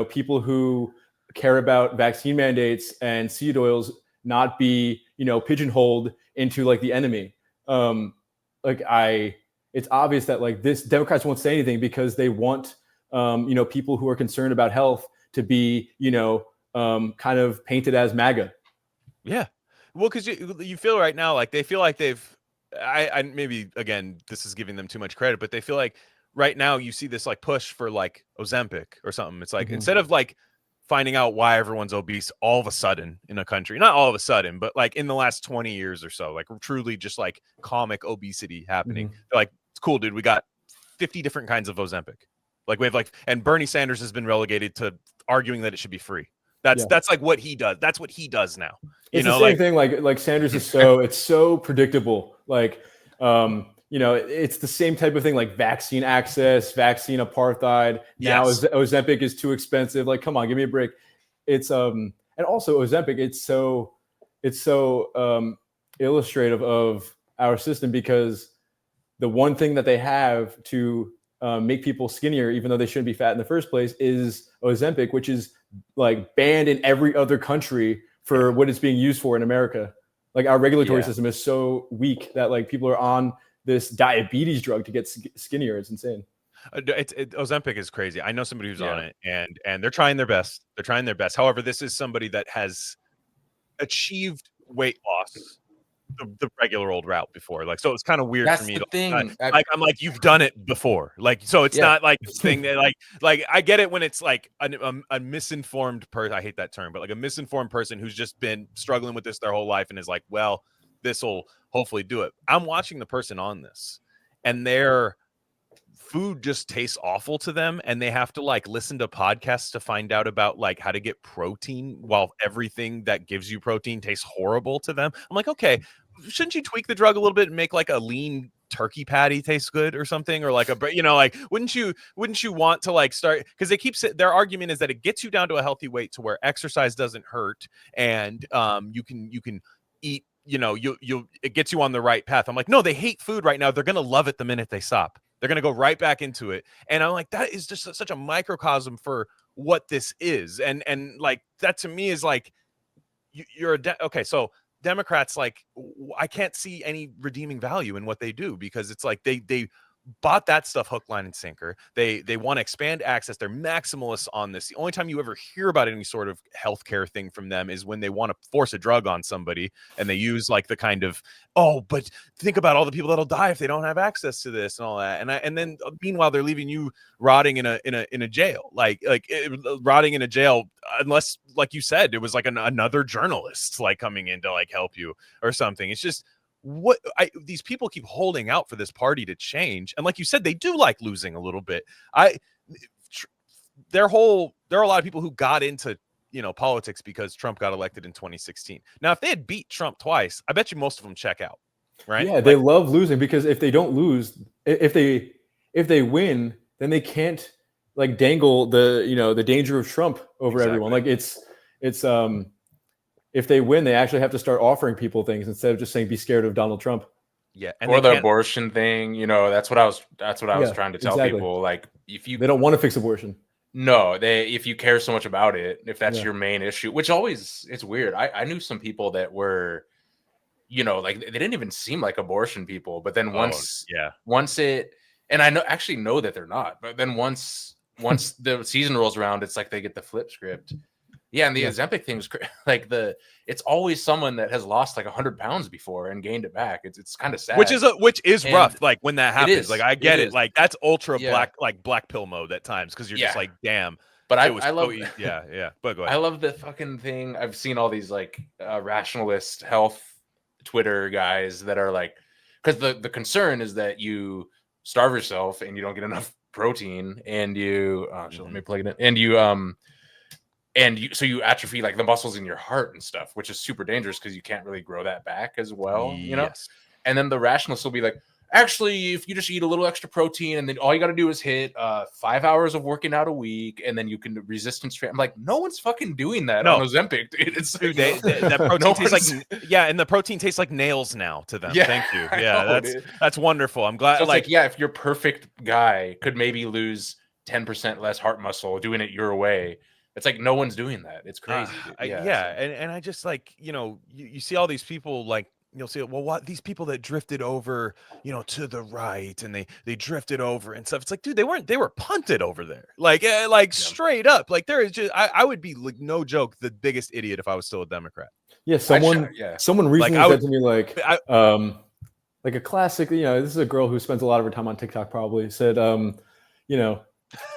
people who care about vaccine mandates and seed oils not be pigeonholed into like the enemy. It's obvious that like this Democrats won't say anything because they want people who are concerned about health to be kind of painted as MAGA. Yeah, well, because you feel right now like they feel like they've I maybe again this is giving them too much credit, but they feel like right now you see this like push for like Ozempic or something. It's like instead of like finding out why everyone's obese all of a sudden in a country, not all of a sudden, but like in the last 20 years or so, like truly just like comic obesity happening. They're like, it's cool, dude. We got 50 different kinds of Ozempic. Like we have like, and Bernie Sanders has been relegated to arguing that it should be free. That's like what he does. That's what he does now. It's the same thing. Like Sanders is it's so predictable. Like, it's the same type of thing, like vaccine access, vaccine apartheid. Now Ozempic is too expensive. Like, come on, give me a break. It's and also Ozempic, it's so illustrative of our system because the one thing that they have to make people skinnier, even though they shouldn't be fat in the first place, is Ozempic, which is like banned in every other country for what it's being used for in America. Like our regulatory system is so weak that like people are on this diabetes drug to get skinnier. It's insane. Ozempic is crazy. I know somebody who's on it, and they're trying their best. They're trying their best. However, this is somebody that has achieved weight loss the regular old route before. Like, so it's kind of weird That's for me. the thing. I'm like, you've done it before. Like, so it's not like this thing that like I get it when it's like a misinformed person. I hate that term, but like a misinformed person who's just been struggling with this their whole life and is like, well, this will hopefully do it. I'm watching the person on this, and their food just tastes awful to them, and they have to like listen to podcasts to find out about like how to get protein, while everything that gives you protein tastes horrible to them. I'm like, okay, shouldn't you tweak the drug a little bit and make like a lean turkey patty taste good or something, or like a, you know, like wouldn't you want to like start, because they keep their argument is that it gets you down to a healthy weight to where exercise doesn't hurt, and you can eat, you know, it gets you on the right path. I'm like, no, they hate food right now. They're gonna love it the minute they stop. They're going to go right back into it. And I'm like, that is just such a microcosm for what this is. And like, that to me is like, okay. So Democrats, like, I can't see any redeeming value in what they do, because it's like, they bought that stuff hook, line, and sinker. They want to expand access. They're maximalists on this. The only time you ever hear about any sort of healthcare thing from them is when they want to force a drug on somebody, and they use like the kind of, oh, but think about all the people that'll die if they don't have access to this and all that. And then meanwhile, they're leaving you rotting in a jail, rotting in a jail, unless, like you said, it was like another journalist like coming in to like help you or something. It's just, these people keep holding out for this party to change, and like you said, they do like losing a little bit. There are a lot of people who got into, you know, politics because Trump got elected in 2016. Now, if they had beat Trump twice, I bet you most of them check out, right? Yeah, they love losing, because if they don't lose, if they win, then they can't like dangle the danger of Trump over everyone. Like it's if they win, they actually have to start offering people things instead of just saying, be scared of Donald Trump. Yeah. Or the abortion thing, you know, that's what I was trying to tell people. Like, they don't want to fix abortion. No, if you care so much about it, if that's your main issue, which always, it's weird. I knew some people that were, you know, like they didn't even seem like abortion people, but then once it, and I actually know that they're not, but then once the season rolls around, it's like they get the flip script. Yeah, and the Ozempic thing was like it's always someone that has lost like 100 pounds before and gained it back. It's kind of sad. Which is rough. Like when that happens, like I get it. Is. Like that's ultra black pill mode at times, because you're just like, damn. But I love But go ahead. I love the fucking thing. I've seen all these like rationalist health Twitter guys that are like, because the concern is that you starve yourself and you don't get enough protein, and you let me plug it in, and so you atrophy like the muscles in your heart and stuff, which is super dangerous because you can't really grow that back as well, you know? And then the rationalists will be like, actually, if you just eat a little extra protein and then all you got to do is hit 5 hours of working out a week, and then you can resistance train. I'm like, no one's fucking doing that on Ozempic, dude. It's that protein tastes like, and the protein tastes like nails now to them. Thank you. Yeah, that's wonderful. I'm glad. So it's like, if your perfect guy could maybe lose 10% less heart muscle doing it your way, it's like no one's doing that. It's crazy. And I just like, you know, you see all these people, like, you'll see, well, what these people that drifted over, you know, to the right, and they drifted over and stuff. It's like, dude, they were punted over there, like straight up. Like there is just, I would be like, no joke, the biggest idiot if I was still a Democrat. Yeah, someone recently said to me like a classic, you know, this is a girl who spends a lot of her time on TikTok, probably said, you know,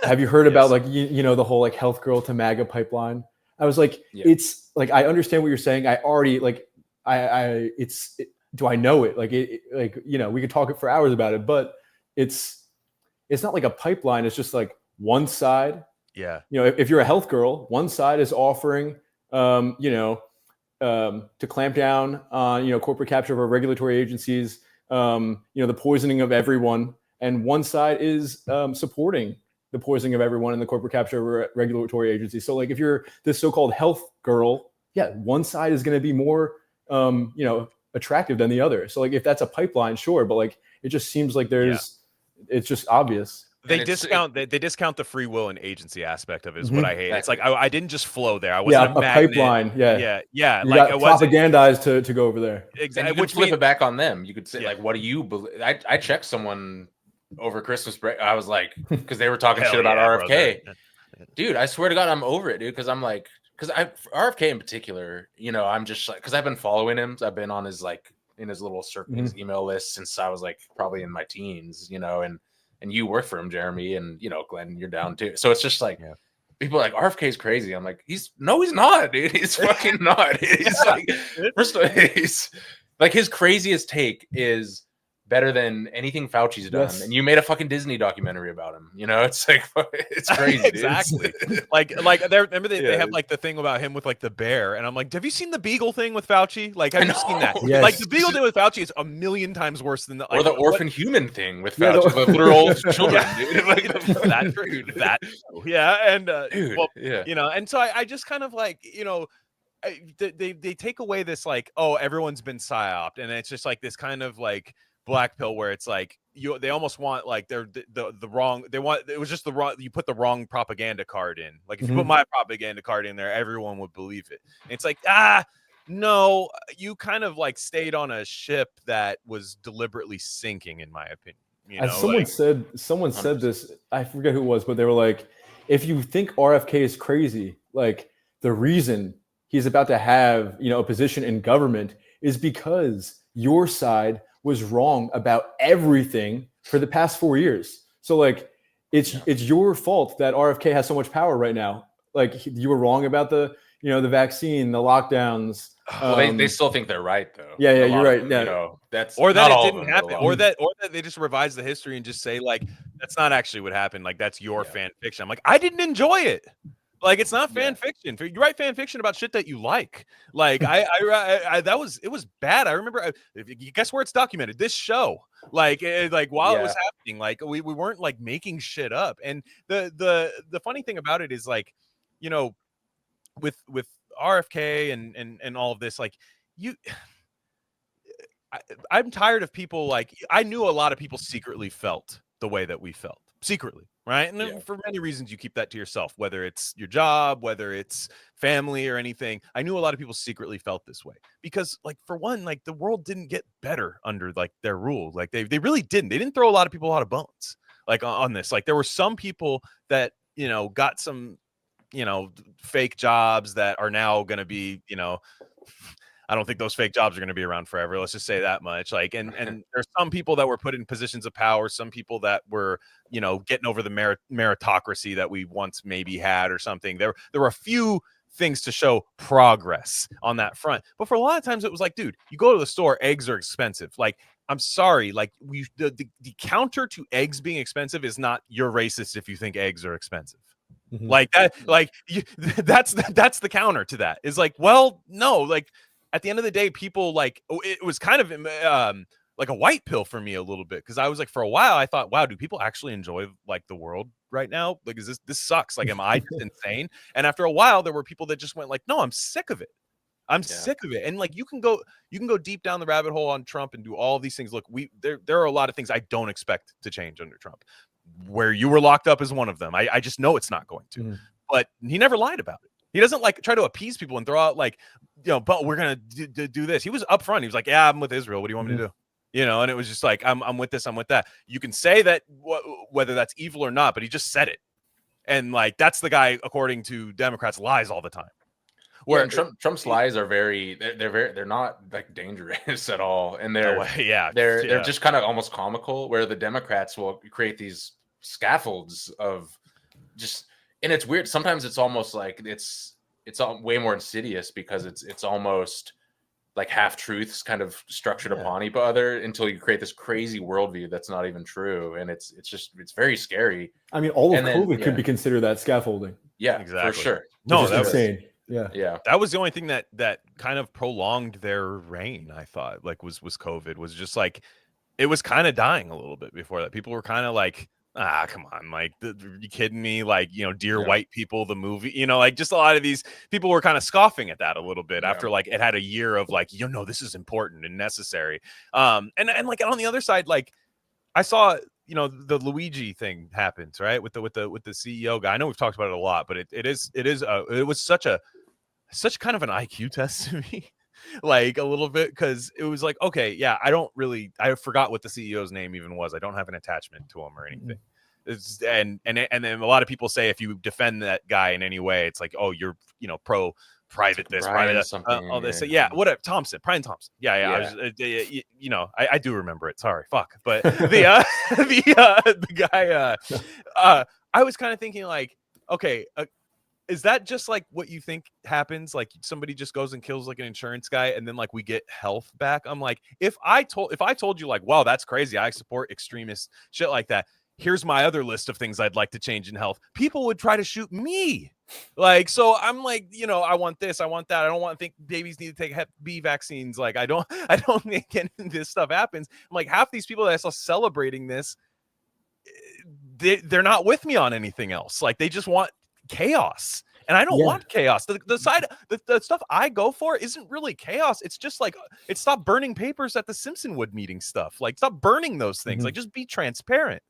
have you heard about like you know, the whole like health girl to MAGA pipeline? I was like, it's like, I understand what you're saying. I already like do I know it? Like you know, we could talk for hours about it, but it's not like a pipeline. It's just like one side. Yeah. You know, if you're a health girl, one side is offering, you know, to clamp down on, you know, corporate capture of our regulatory agencies, you know, the poisoning of everyone, and one side is supporting the poisoning of everyone in the corporate capture of regulatory agencies. So like if you're this so-called health girl, one side is going to be more, you know, attractive than the other. So like if that's a pipeline, sure. But like, it just seems like it's just obvious. They And discount they discount the free will and agency aspect of it is what I hate. It's like Exactly. I didn't just flow there. I wasn't a magnet. pipeline. Yeah, yeah. You Like got it wasn't propagandized to go over there. And exactly. you could Which flip means it back on them. You could say, Yeah. like, what do you believe? I checked someone over Christmas break. I was like, because they were talking hell shit about yeah, RFK. brother. Dude, I swear to God, I'm over it, dude. Because I'm like, RFK in particular, you know, I'm just like, because I've been following him. I've been on his like in his little circle, his email list since I was like probably in my teens, you know, and you work for him, Jeremy, and you know, Glenn, you're down too. So it's just like people are like RFK is crazy. I'm like, he's not, dude. He's fucking not. He's like, first of all, he's like his craziest take is better than anything Fauci's done. Yes. And you made a fucking Disney documentary about him. You know, it's like it's crazy. Exactly. like remember they have like the thing about him with like the bear, and I'm like, have you seen the Beagle thing with Fauci? Like, have you seen that? Yes. Like the Beagle thing with Fauci is a million times worse than the Or the orphan human thing with Fauci, the literal children, dude. Like and dude, well, you know, and so I just kind of like, you know, they take away this like, oh, everyone's been psyoped, and it's just like this kind of like black pill where it's like they almost want like they're the wrong, they want, it was just the wrong, you put the wrong propaganda card in. Like if you put my propaganda card in there, everyone would believe it. And it's like, no, you kind of like stayed on a ship that was deliberately sinking, in my opinion. You know, someone said this, I forget who it was, but they were like, if you think RFK is crazy, like the reason he's about to have, you know, a position in government is because your side was wrong about everything for the past 4 years. So like it's your fault that RFK has so much power right now. Like you were wrong about the, you know, the vaccine, the lockdowns. Well, they still think they're right though. Yeah, you're right. You know, that's or that not it didn't happen, or that they just revise the history and just say like that's not actually what happened. Like that's your fan fiction. I'm like, I didn't enjoy it. Like it's not fan fiction. You write fan fiction about shit that you like. Like it was bad. I remember. Guess where it's documented? This show. Like while it was happening, like we weren't like making shit up. And the funny thing about it is like, you know, with RFK and all of this, like I'm tired of people like, I knew a lot of people secretly felt the way that we felt secretly. Right. And for many reasons, you keep that to yourself, whether it's your job, whether it's family or anything. I knew a lot of people secretly felt this way because, like, for one, like the world didn't get better under like their rule. Like they really didn't. They didn't throw a lot of people out of bones like on this. Like there were some people that, you know, got some, you know, fake jobs that are now going to be, you know, I don't think those fake jobs are going to be around forever. Let's just say that much. Like, and there's some people that were put in positions of power, some people that were, you know, getting over the meritocracy that we once maybe had or something. There were a few things to show progress on that front. But for a lot of times it was like, dude, you go to the store, eggs are expensive. Like, I'm sorry. Like the counter to eggs being expensive is not you're racist if you think eggs are expensive. Like that, like that's the counter to that is like, well, no, like, at the end of the day, people like, it was kind of like a white pill for me a little bit. Cause I was like, for a while, I thought, wow, do people actually enjoy like the world right now? Like, is this sucks? Like, am I just insane? And after a while, there were people that just went like, no, I'm sick of it. I'm sick of it. And like, you can go deep down the rabbit hole on Trump and do all these things. Look, there are a lot of things I don't expect to change under Trump. Where you were locked up is one of them. I just know it's not going to, but he never lied about it. He doesn't like try to appease people and throw out like, you know, but we're going to do this. He was upfront. He was like, yeah, I'm with Israel. What do you want me to do? You know, and it was just like, I'm with this. I'm with that. You can say that whether that's evil or not, but he just said it. And like, that's the guy, according to Democrats, lies all the time. Where Trump's lies are they're not like dangerous at all. And they're just kind of almost comical, where the Democrats will create these scaffolds of just, and it's weird. Sometimes it's almost like it's way more insidious because it's almost like half truths kind of structured upon each other until you create this crazy worldview that's not even true. And it's very scary. I mean, all of COVID could be considered that scaffolding. Yeah, exactly. For sure. No, that's insane. Yeah. That was the only thing that kind of prolonged their reign, I thought, like was COVID. Was just like, it was kind of dying a little bit before that. People were kind of like, come on, like, are you kidding me? Like, you know, Dear White People, the movie, you know, like just a lot of these people were kind of scoffing at that a little bit after like it had a year of like, you know, this is important and necessary. And like on the other side, like I saw the Luigi thing happens, right? With the CEO guy. I know we've talked about it a lot, but it was such kind of an IQ test to me. Like a little bit, because it was like, okay, yeah, I forgot what the CEO's name even was. I don't have an attachment to him or anything. And then a lot of people say if you defend that guy in any way, it's like, oh, you're pro private this, private all this. Yeah, whatever. Brian Thompson. Yeah. I do remember it. Sorry, fuck. But the guy. I was kind of thinking like, okay. Is that just like what you think happens? Like somebody just goes and kills like an insurance guy and then like we get health back? I'm like, if I told you like, wow, that's crazy, I support extremist shit like that, here's my other list of things I'd like to change in health, people would try to shoot me. Like, so I'm like, I want this, I want that. I don't want to think babies need to take Hep B vaccines. Like, I don't think any of this stuff happens. I'm like, half these people that I saw celebrating this, they're not with me on anything else. Like, they just want chaos, and I don't want chaos. The stuff I go for isn't really chaos. It's just like, it's stop burning papers at the Simpsonwood meeting stuff. Like, stop burning those things. Like, just be transparent.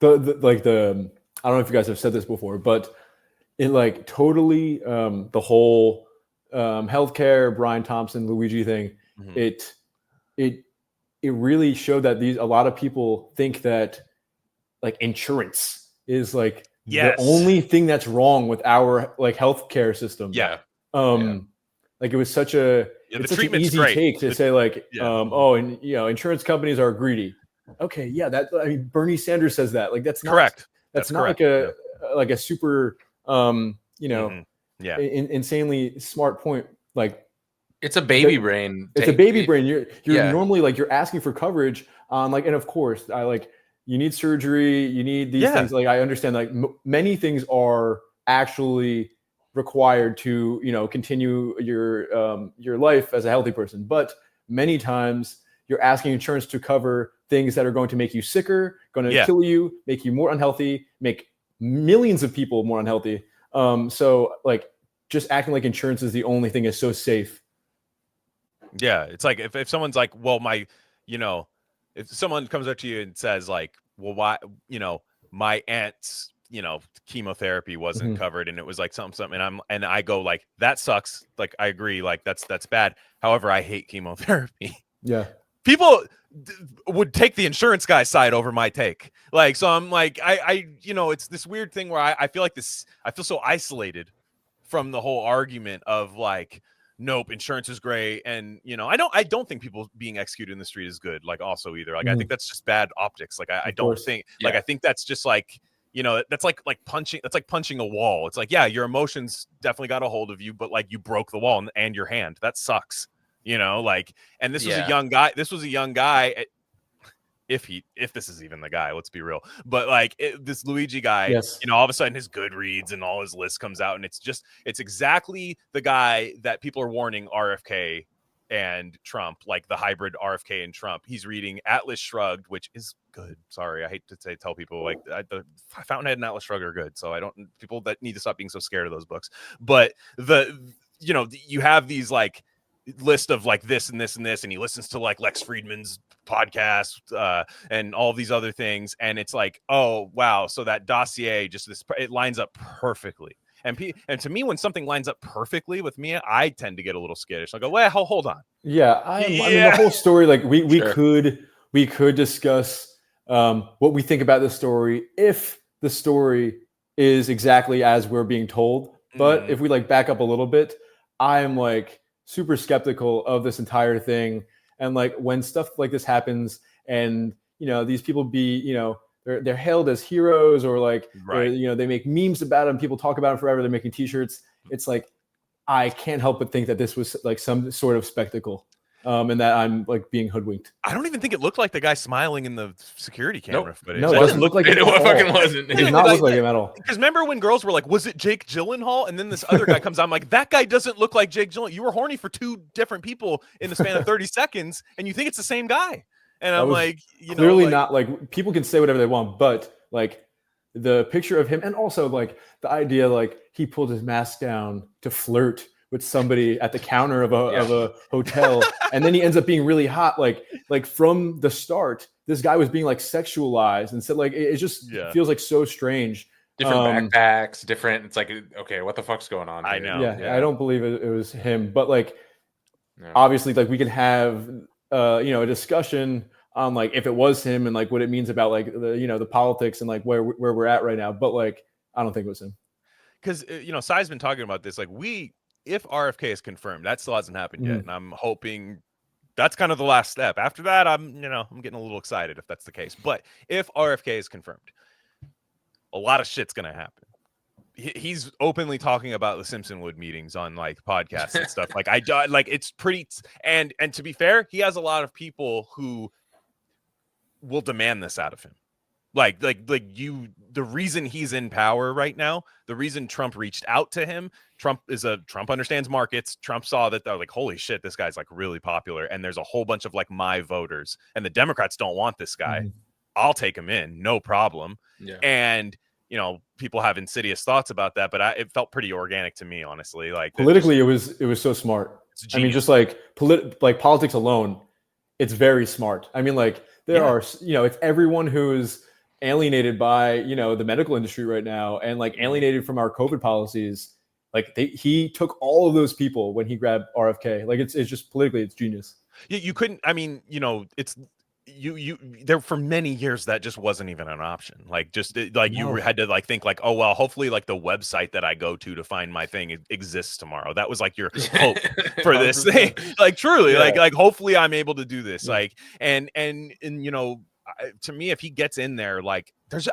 I don't know if you guys have said this before, but it like totally the whole healthcare Brian Thompson Luigi thing. It really showed that a lot of people think that like insurance is like the only thing that's wrong with our like healthcare system. Like it was such an easy take to say like, insurance companies are greedy. Okay, Bernie Sanders says that. Like that's not correct. That's not correct. Like a super insanely smart point. Like it's a baby brain. It's a baby brain. You're normally like you're asking for coverage on like, and of course you need surgery, you need these things. Like I understand like many things are actually required to, continue your life as a healthy person. But many times you're asking insurance to cover things that are going to make you sicker, going to kill you, make you more unhealthy, make millions of people more unhealthy. So like just acting like insurance is the only thing is so safe. Yeah. It's like if someone's like, well, if someone comes up to you and says like, well, why, my aunt's, chemotherapy wasn't covered and it was like something, and I go like, that sucks. Like, I agree. Like that's bad. However, I hate chemotherapy. Yeah. People would take the insurance guy's side over my take. Like, so I'm like, it's this weird thing where I feel like I feel so isolated from the whole argument of like, nope, insurance is great. And, I don't think people being executed in the street is good. Like also either like, I think that's just bad optics. Like, I don't think like, I think that's just like, that's like punching a wall. It's like, yeah, your emotions definitely got a hold of you, but like you broke the wall and your hand. That sucks. Like, and this was a young guy. This was a young guy. If this is even the guy, let's be real. But like this Luigi guy, all of a sudden his Goodreads and all his list comes out, and it's exactly the guy that people are warning RFK and Trump, like the hybrid RFK and Trump. He's reading Atlas Shrugged, which is good. Sorry, I hate to tell people like the Fountainhead and Atlas Shrugged are good. So people that need to stop being so scared of those books. But you have these like list of like this and this and this, and he listens to like Lex Friedman's podcast and all these other things, and it's like, oh wow, so that dossier it lines up perfectly. And to me, when something lines up perfectly with me, I tend to get a little skittish. I go, well, hold on. I mean, the whole story, like we could discuss what we think about the story if the story is exactly as we're being told. But if we like back up a little bit, I'm like super skeptical of this entire thing. And like when stuff like this happens and, these people they're hailed as heroes or like, they make memes about them. People talk about them forever. They're making t-shirts. It's like, I can't help but think that this was like some sort of spectacle. And that I'm like being hoodwinked. I don't even think it looked like the guy smiling in the security camera footage. No, it doesn't look like it. It fucking wasn't. It does not look like him at all. Because remember when girls were like, was it Jake Gyllenhaal? And then this other guy comes out. I'm like, that guy doesn't look like Jake Gyllenhaal. You were horny for two different people in the span of 30 seconds, and you think it's the same guy. And I'm like, clearly not like people can say whatever they want, but like the picture of him, and also like the idea like he pulled his mask down to flirt with somebody at the counter of a hotel, and then he ends up being really hot. Like from the start, this guy was being like sexualized, and so like it just feels like so strange. Different backpacks, different. It's like, okay, what the fuck's going on? I here? know. Yeah, I don't believe it was him, but like obviously, like we can have a discussion on like if it was him and like what it means about like the politics and like where we're at right now. But like I don't think it was him. Because Sai's been talking about this. Like if RFK is confirmed, that still hasn't happened yet, and I'm hoping that's kind of the last step. After that, I'm getting a little excited if that's the case. But if RFK is confirmed, a lot of shit's gonna happen. He's openly talking about the Simpsonwood meetings on like podcasts and stuff. Like it's pretty. And to be fair, he has a lot of people who will demand this out of him. The reason he's in power right now, the reason Trump reached out to him, Trump understands markets. Trump saw that they're like, holy shit, this guy's like really popular. And there's a whole bunch of like my voters, and the Democrats don't want this guy. I'll take him in, no problem. Yeah. And people have insidious thoughts about that, but it felt pretty organic to me, honestly. Like politically, it was so smart. I mean, just like politics alone, it's very smart. I mean, like there are, it's everyone who's alienated by, the medical industry right now and like alienated from our COVID policies. Like he took all of those people when he grabbed RFK. Like it's just politically, it's genius. You couldn't, I mean, it's you there for many years that just wasn't even an option. Like just like you had to like think like, oh well, hopefully like the website that I go to find my thing exists tomorrow. That was like your hope for this thing. Like truly, like hopefully I'm able to do this. Like and to me, if he gets in there, like there's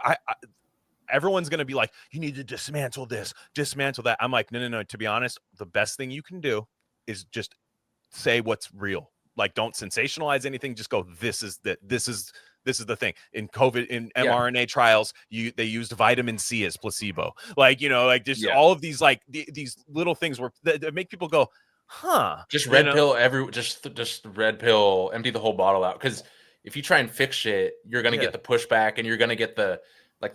everyone's gonna be like, you need to dismantle this, dismantle that. I'm like, no. To be honest, the best thing you can do is just say what's real. Like, don't sensationalize anything. Just go, this is the thing. In COVID, in mRNA trials, they used vitamin C as placebo. Like, just all of these like these little things that make people go, huh? Just red pill just red pill, empty the whole bottle out. Because if you try and fix shit, you're gonna get the pushback, and you're gonna get the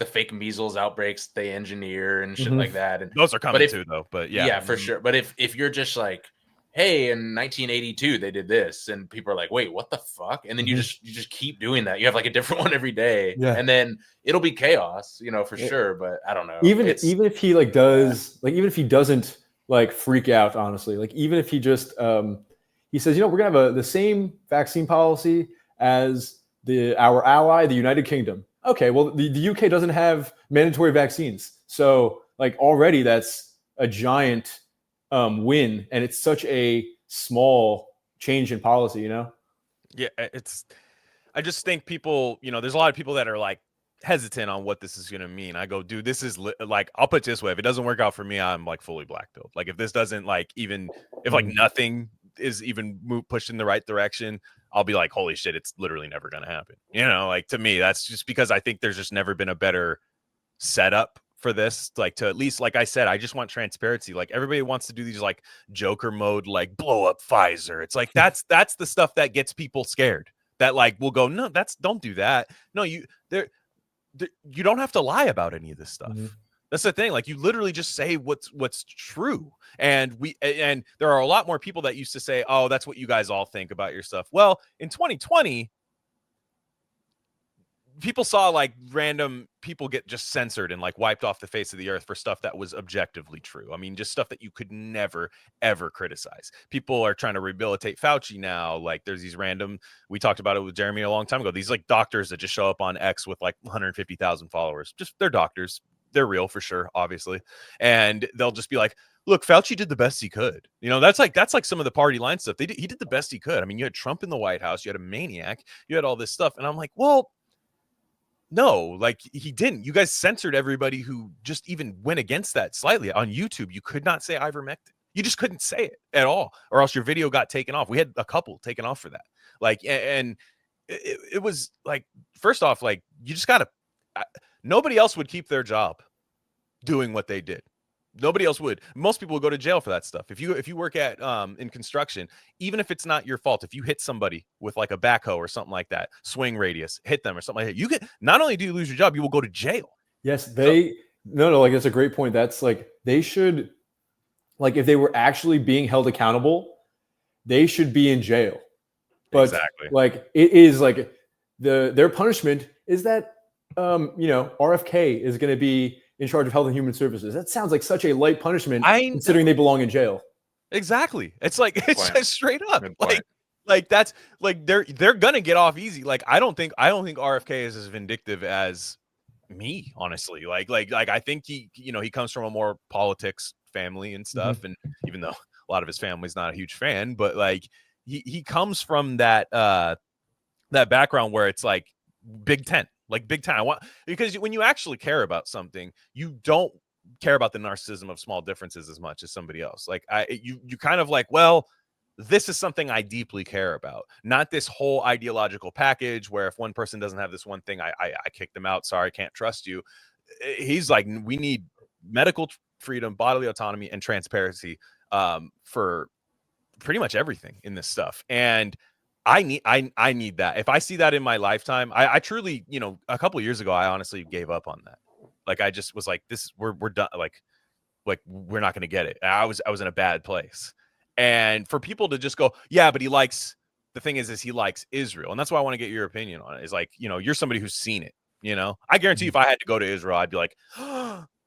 fake measles outbreaks they engineer and shit like that. And those are coming too, though. But yeah, for sure. But if you're just like, hey, in 1982 they did this, and people are like, wait, what the fuck? And then you just keep doing that. You have like a different one every day, and then it'll be chaos, for sure. But I don't know. Even if he like does even if he doesn't like freak out, honestly, like even if he just he says, we're gonna have the same vaccine policy as our ally, the United Kingdom. Okay, well the UK doesn't have mandatory vaccines, so like already that's a giant win, and it's such a small change in policy, Yeah, I just think people, there's a lot of people that are like hesitant on what this is going to mean. I go, dude, this is like, I'll put it this way. If it doesn't work out for me, I'm like fully black-pilled. Like if this doesn't like, even if like nothing is even pushed in the right direction, I'll be like, holy shit, it's literally never going to happen. Like to me, that's just because I think there's just never been a better setup for this, like to at least, like I said, I just want transparency. Like everybody wants to do these like Joker mode, like blow up Pfizer. It's like that's the stuff that gets people scared. That like will go, no, don't do that. No, you don't have to lie about any of this stuff. That's the thing. Like you literally just say what's true. And there are a lot more people that used to say, oh, that's what you guys all think about your stuff. Well, in 2020. People saw like random people get just censored and like wiped off the face of the earth for stuff that was objectively true. I mean, just stuff that you could never, ever criticize. People are trying to rehabilitate Fauci now. Like there's these random, we talked about it with Jeremy a long time ago. These like doctors that just show up on X with like 150,000 followers. Just they're doctors. They're real for sure, obviously. And they'll just be like, look, Fauci did the best he could. That's like some of the party line stuff. He did the best he could. I mean, you had Trump in the White House, you had a maniac, you had all this stuff. And I'm like, well, no, like he didn't. You guys censored everybody who just even went against that slightly. On YouTube, you could not say ivermectin. You just couldn't say it at all, or else your video got taken off. We had a couple taken off for that. Like, and it was like, first off, like you just gotta. Nobody else would keep their job doing what they did. Nobody else would. Most people would go to jail for that stuff. If you work at in construction, even if it's not your fault, if you hit somebody with like a backhoe or something like that, swing radius, hit them or something like that, you get, not only do you lose your job, you will go to jail. Yes, like that's a great point. That's like they should Like if they were actually being held accountable, they should be in jail. But Exactly. like it is like their punishment is that RFK is going to be in charge of Health and Human Services. That sounds like such a light punishment considering they belong in jail. Exactly. It's like it's just straight up. Good point. Like that's like they're gonna get off easy. Like I don't think RFK is as vindictive as me, honestly. Like I think he comes from a more politics family and stuff, and even though a lot of his family's not a huge fan, but like he comes from that that background where it's like Big Ten. Like Big Ten. Because when you actually care about something, you don't care about the narcissism of small differences as much as somebody else. Like you kind of like, well, this is something I deeply care about, not this whole ideological package where if one person doesn't have this one thing, I kick them out. Sorry, I can't trust you. He's like, we need medical freedom, bodily autonomy, and transparency for pretty much everything in this stuff. And I need that. If I see that in my lifetime, I truly, a couple of years ago, I honestly gave up on that. Like I just was like, we're done. Like we're not going to get it. I was in a bad place. And for people to just go, yeah, but he likes Israel. And that's why I want to get your opinion on it. Is like, you're somebody who's seen it, I guarantee if I had to go to Israel, I'd be like,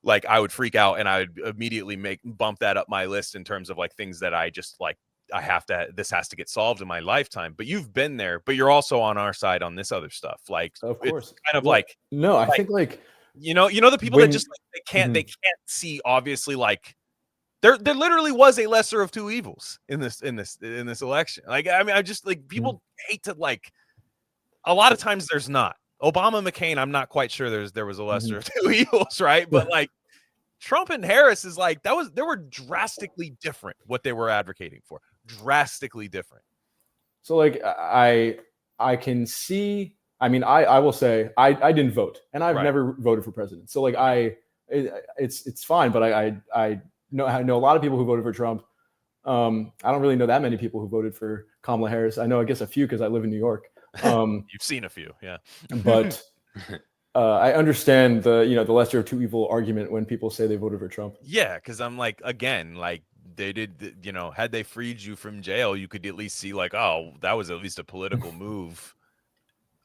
like I would freak out and I would immediately bump that up my list in terms of like things that I just like, this has to get solved in my lifetime. But you've been there, but you're also on our side on this other stuff. Like, of course, it's kind of I think like, the people that just like, they can't see, obviously, like there literally was a lesser of two evils in this election. Like, I mean, I just like people hate to like, a lot of times there's not. Obama, McCain, I'm not quite sure there was a lesser of two evils, right? But like Trump and Harris is like, they were drastically different what they were advocating for. Drastically different. So like I can see, I mean, I will say I didn't vote and I've never voted for president. So like it's fine, but I know a lot of people who voted for Trump. I don't really know that many people who voted for Kamala Harris. I know, I guess, a few because I live in New York. You've seen a few, yeah. But I understand the lesser of two evil argument when people say they voted for Trump. Yeah, because I'm like, again, like they did, had they freed you from jail, you could at least see like, oh, that was at least a political move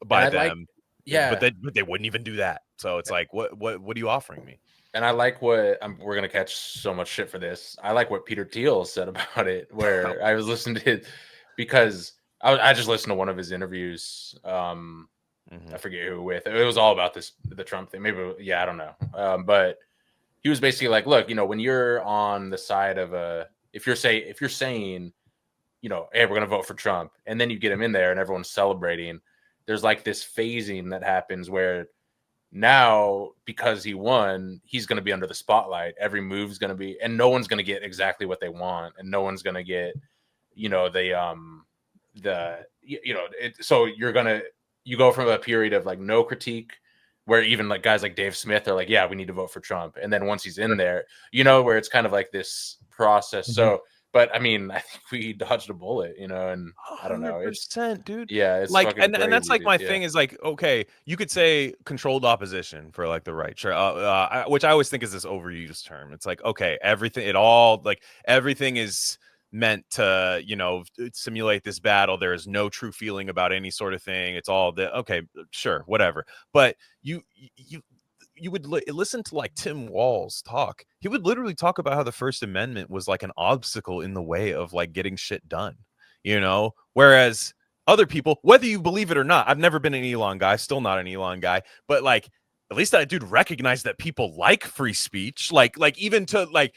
by them. But they wouldn't even do that. So it's like, what are you offering me? And I like what we're gonna catch so much shit for this. I like what Peter Thiel said about it, where I was listening to it because I just listened to one of his interviews. I forget who with. It was all about the Trump thing. Maybe, I don't know. But he was basically like, look, when you're on the side of if you're saying, hey, we're gonna vote for Trump, and then you get him in there and everyone's celebrating, there's like this phasing that happens where now, because he won, he's going to be under the spotlight. Every move's going to be, and no one's going to get exactly what they want, and no one's going to get, so you go from a period of like no critique, where even like guys like Dave Smith are like, yeah, we need to vote for Trump, and then once he's in there, where it's kind of like this process. So. But I mean, I think we dodged a bullet, and I don't know. It's 100%, dude. Yeah, it's like, fucking and that's like crazy, my dude. thing is like, okay, you could say controlled opposition for like the right, sure, which I always think is this overused term. It's like, okay, everything is meant to, simulate this battle. There is no true feeling about any sort of thing. It's all okay, sure, whatever. But you would listen to like Tim Walz talk. He would literally talk about how the First Amendment was like an obstacle in the way of like getting shit done, whereas other people, whether you believe it or not, I've never been an Elon guy, still not an Elon guy, but like at least that dude recognized that people like free speech, like even to like,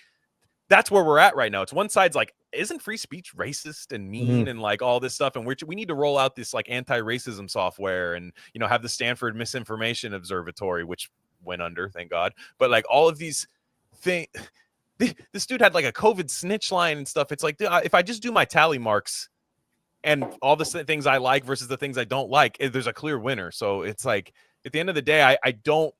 that's where we're at right now. It's one side's like, isn't free speech racist and mean and like all this stuff, and we need to roll out this like anti-racism software and have the Stanford Misinformation Observatory, which went under, thank God. But like all of these things, this dude had like a COVID snitch line and stuff. It's like, if I just do my tally marks and all the things I like versus the things I don't like, there's a clear winner. So it's like at the end of the day, I don't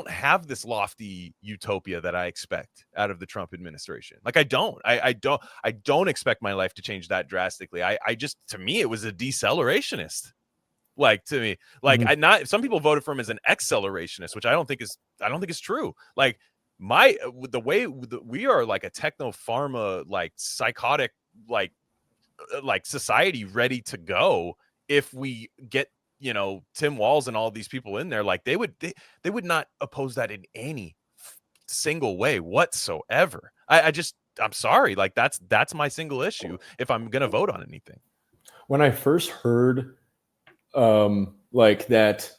have this lofty utopia that I expect out of the Trump administration. Like I don't expect my life to change that drastically. I just, to me, it was a decelerationist. Like to me, like some people voted for him as an accelerationist, which I don't think is true. Like the way we are like a techno pharma, like psychotic, like society ready to go. If we get, Tim Walz and all these people in there, like they would not oppose that in any single way whatsoever. I'm sorry, like that's my single issue if I'm gonna vote on anything. When I first heard like that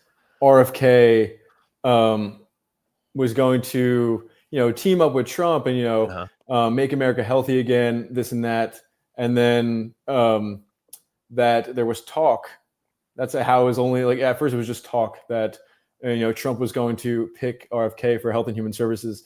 RFK was going to team up with Trump and make America healthy again, this and that, and then that there was talk. That's how it was. Only like at first it was just talk that Trump was going to pick RFK for Health and Human Services.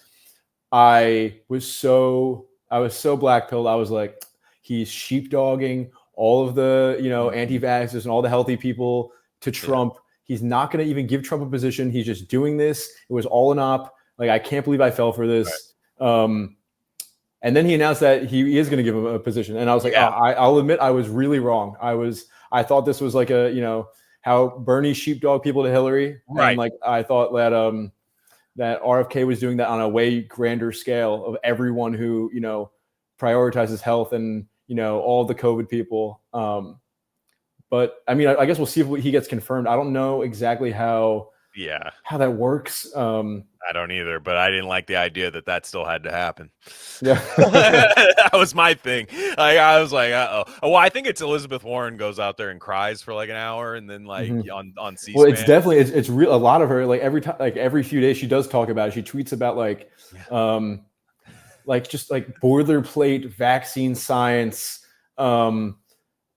I was so blackpilled. I was like, he's sheepdogging all of the anti-vaxxers and all the healthy people to Trump. He's not going to even give Trump a position. He's just doing this. It was all an op. Like, I can't believe I fell for this. Right. And then he announced that he is going to give him a position. And I was like, I'll admit I was really wrong. I thought this was like how Bernie sheepdog people to Hillary. Right. And like, I thought that, that RFK was doing that on a way grander scale of everyone who, prioritizes health and, all the COVID people. But I mean, I guess we'll see if he gets confirmed. I don't know exactly how that works. I don't either, but I didn't like the idea that still had to happen. Yeah. That was my thing. Like, I was like, well, I think it's Elizabeth Warren goes out there and cries for like an hour and then like on C-SPAN. Well, it's definitely, it's real. A lot of her, like every time, like every few days she does talk about it. She tweets about like just like boilerplate vaccine science,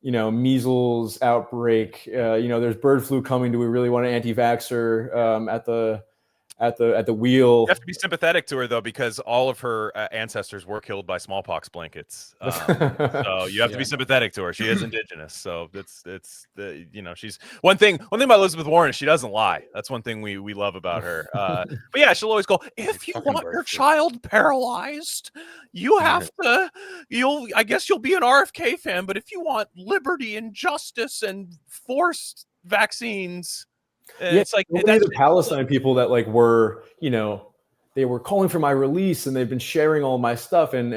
measles outbreak, there's bird flu coming. Do we really want an anti-vaxxer at the wheel? You have to be sympathetic to her though, because all of her ancestors were killed by smallpox blankets. So you have to be sympathetic to her. She is indigenous, so it's the she's one thing about Elizabeth Warren is she doesn't lie. That's one thing we love about her. But yeah, she'll always go, if you want your child paralyzed, you have to. I guess you'll be an RFK fan, but if you want liberty and justice and forced vaccines. It's like the Palestine people that like were, they were calling for my release and they've been sharing all my stuff and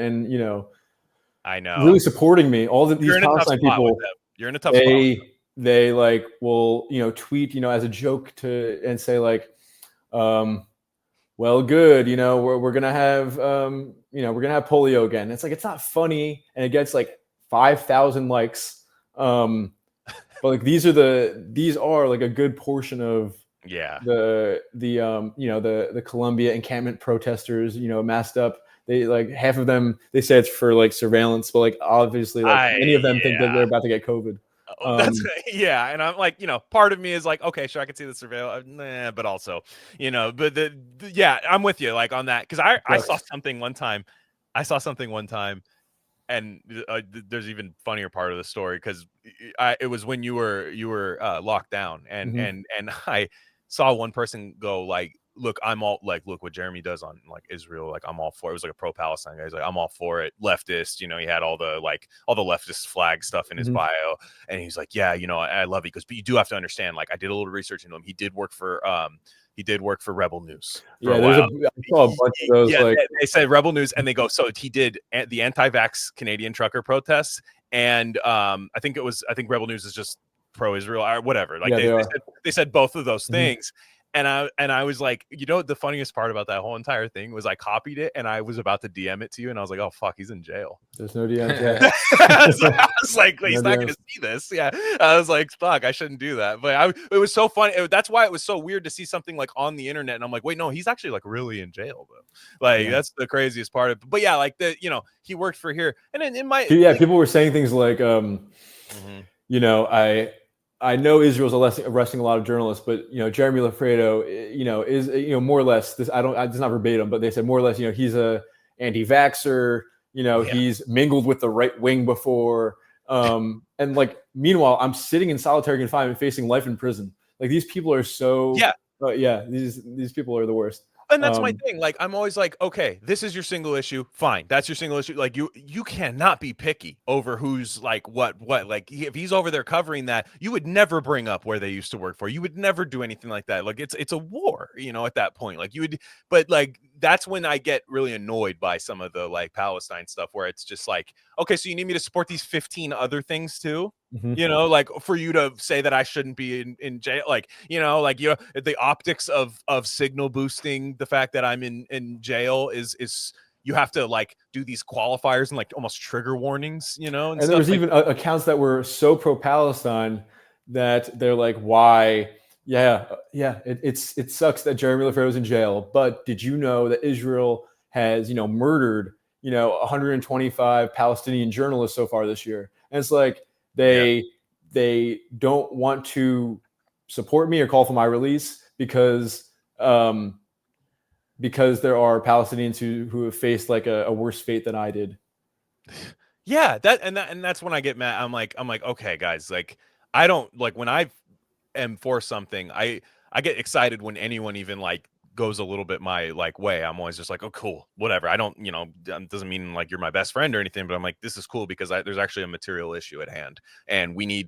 I know, really supporting me. All these Palestine people, you're in a tough spot. They like will tweet as a joke and say like, well, good, we're gonna have we're gonna have polio again. It's like, it's not funny, and it gets like 5,000 likes. But like these are like a good portion of the Columbia encampment protesters, masked up. They like half of them, they say it's for like surveillance, but like obviously like many of them think that they're about to get COVID. And I'm like, part of me is like, okay, sure, I can see the surveillance, but also, I'm with you like on that, because I saw something one time. And there's even funnier part of the story, because it was when you were locked down, and I saw one person go like, look, I'm all like, look what Jeremy does on like Israel, like I'm all for it. It was like a pro-Palestine guy. He's like, I'm all for it. Leftist, he had all the leftist flag stuff in his bio, and he's like, yeah, I love it. He goes, but you do have to understand, like I did a little research into him. He did work for Rebel News. I saw a bunch of those. They said Rebel News, and they go, so he did the anti-vax Canadian trucker protests, and I think Rebel News is just pro-Israel or whatever. Like they said both of those things. And I was like, the funniest part about that whole entire thing was I copied it and I was about to DM it to you, and I was like, oh fuck, he's in jail. There's no DMs yet. I was like, he's not going to see this. Yeah, I was like, fuck, I shouldn't do that. But it was so funny. That's why it was so weird to see something like on the internet, and I'm like, wait, no, he's actually like really in jail though. Like that's the craziest part of it. But yeah, like he worked for here, and then in my people were saying things like I know Israel's arresting a lot of journalists, but Jeremy Loffredo, is more or less this. It's not verbatim, but they said more or less, he's a anti-vaxxer. He's mingled with the right wing before. And like, meanwhile, I'm sitting in solitary confinement, facing life in prison. Like these people are so these people are the worst. And that's my thing. Like, I'm always like, okay, this is your single issue. Fine. That's your single issue. Like, you cannot be picky over who's like what. Like, if he's over there covering that, you would never bring up where they used to work for. You would never do anything like that. Like, it's a war, at that point. Like, you would, but like, that's when I get really annoyed by some of the like Palestine stuff where it's just like, okay, so you need me to support these 15 other things too? Like for you to say that I shouldn't be in jail, like, the optics of signal boosting the fact that I'm in jail is you have to like do these qualifiers and like almost trigger warnings, and there was even accounts that were so pro-Palestine that they're like, why? It sucks that Jeremy Loffredo's in jail, but did you know that Israel has, murdered, 125 Palestinian journalists so far this year? And it's like, they don't want to support me or call for my release because there are Palestinians who have faced like a worse fate than I did. Yeah, that's when I get mad. I'm like, okay, guys, like, I don't like when I am for something, I get excited when anyone even like goes a little bit my like way. I'm always just like, oh, cool, whatever. I don't, doesn't mean like you're my best friend or anything, but I'm like, this is cool because there's actually a material issue at hand, and we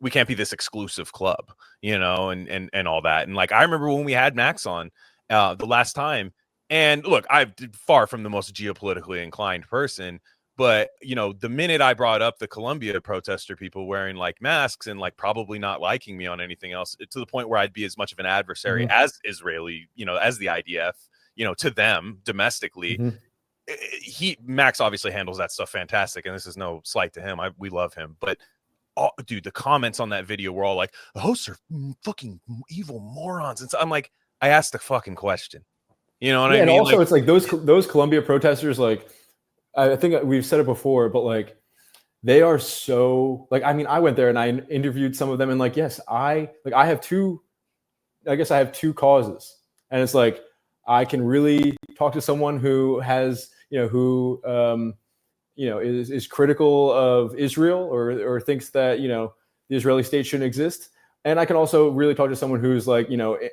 can't be this exclusive club, and all that. And like, I remember when we had Max on the last time, and look, I'm far from the most geopolitically inclined person, but the minute I brought up the Colombia protester people wearing like masks and like probably not liking me on anything else, to the point where I'd be as much of an adversary as Israeli, as the IDF, to them domestically. Max obviously handles that stuff fantastic, and this is no slight to him. We love him, but dude, the comments on that video were all like, the hosts are fucking evil morons, and so I'm like, I asked a fucking question, what I mean? And also, like, it's like those Colombia protesters, like, I think we've said it before, but like, they are so like, I mean, I went there and I interviewed some of them, and like, yes, I have two causes, and it's like, I can really talk to someone who has, is critical of Israel or thinks that, the Israeli state shouldn't exist. And I can also really talk to someone who's like,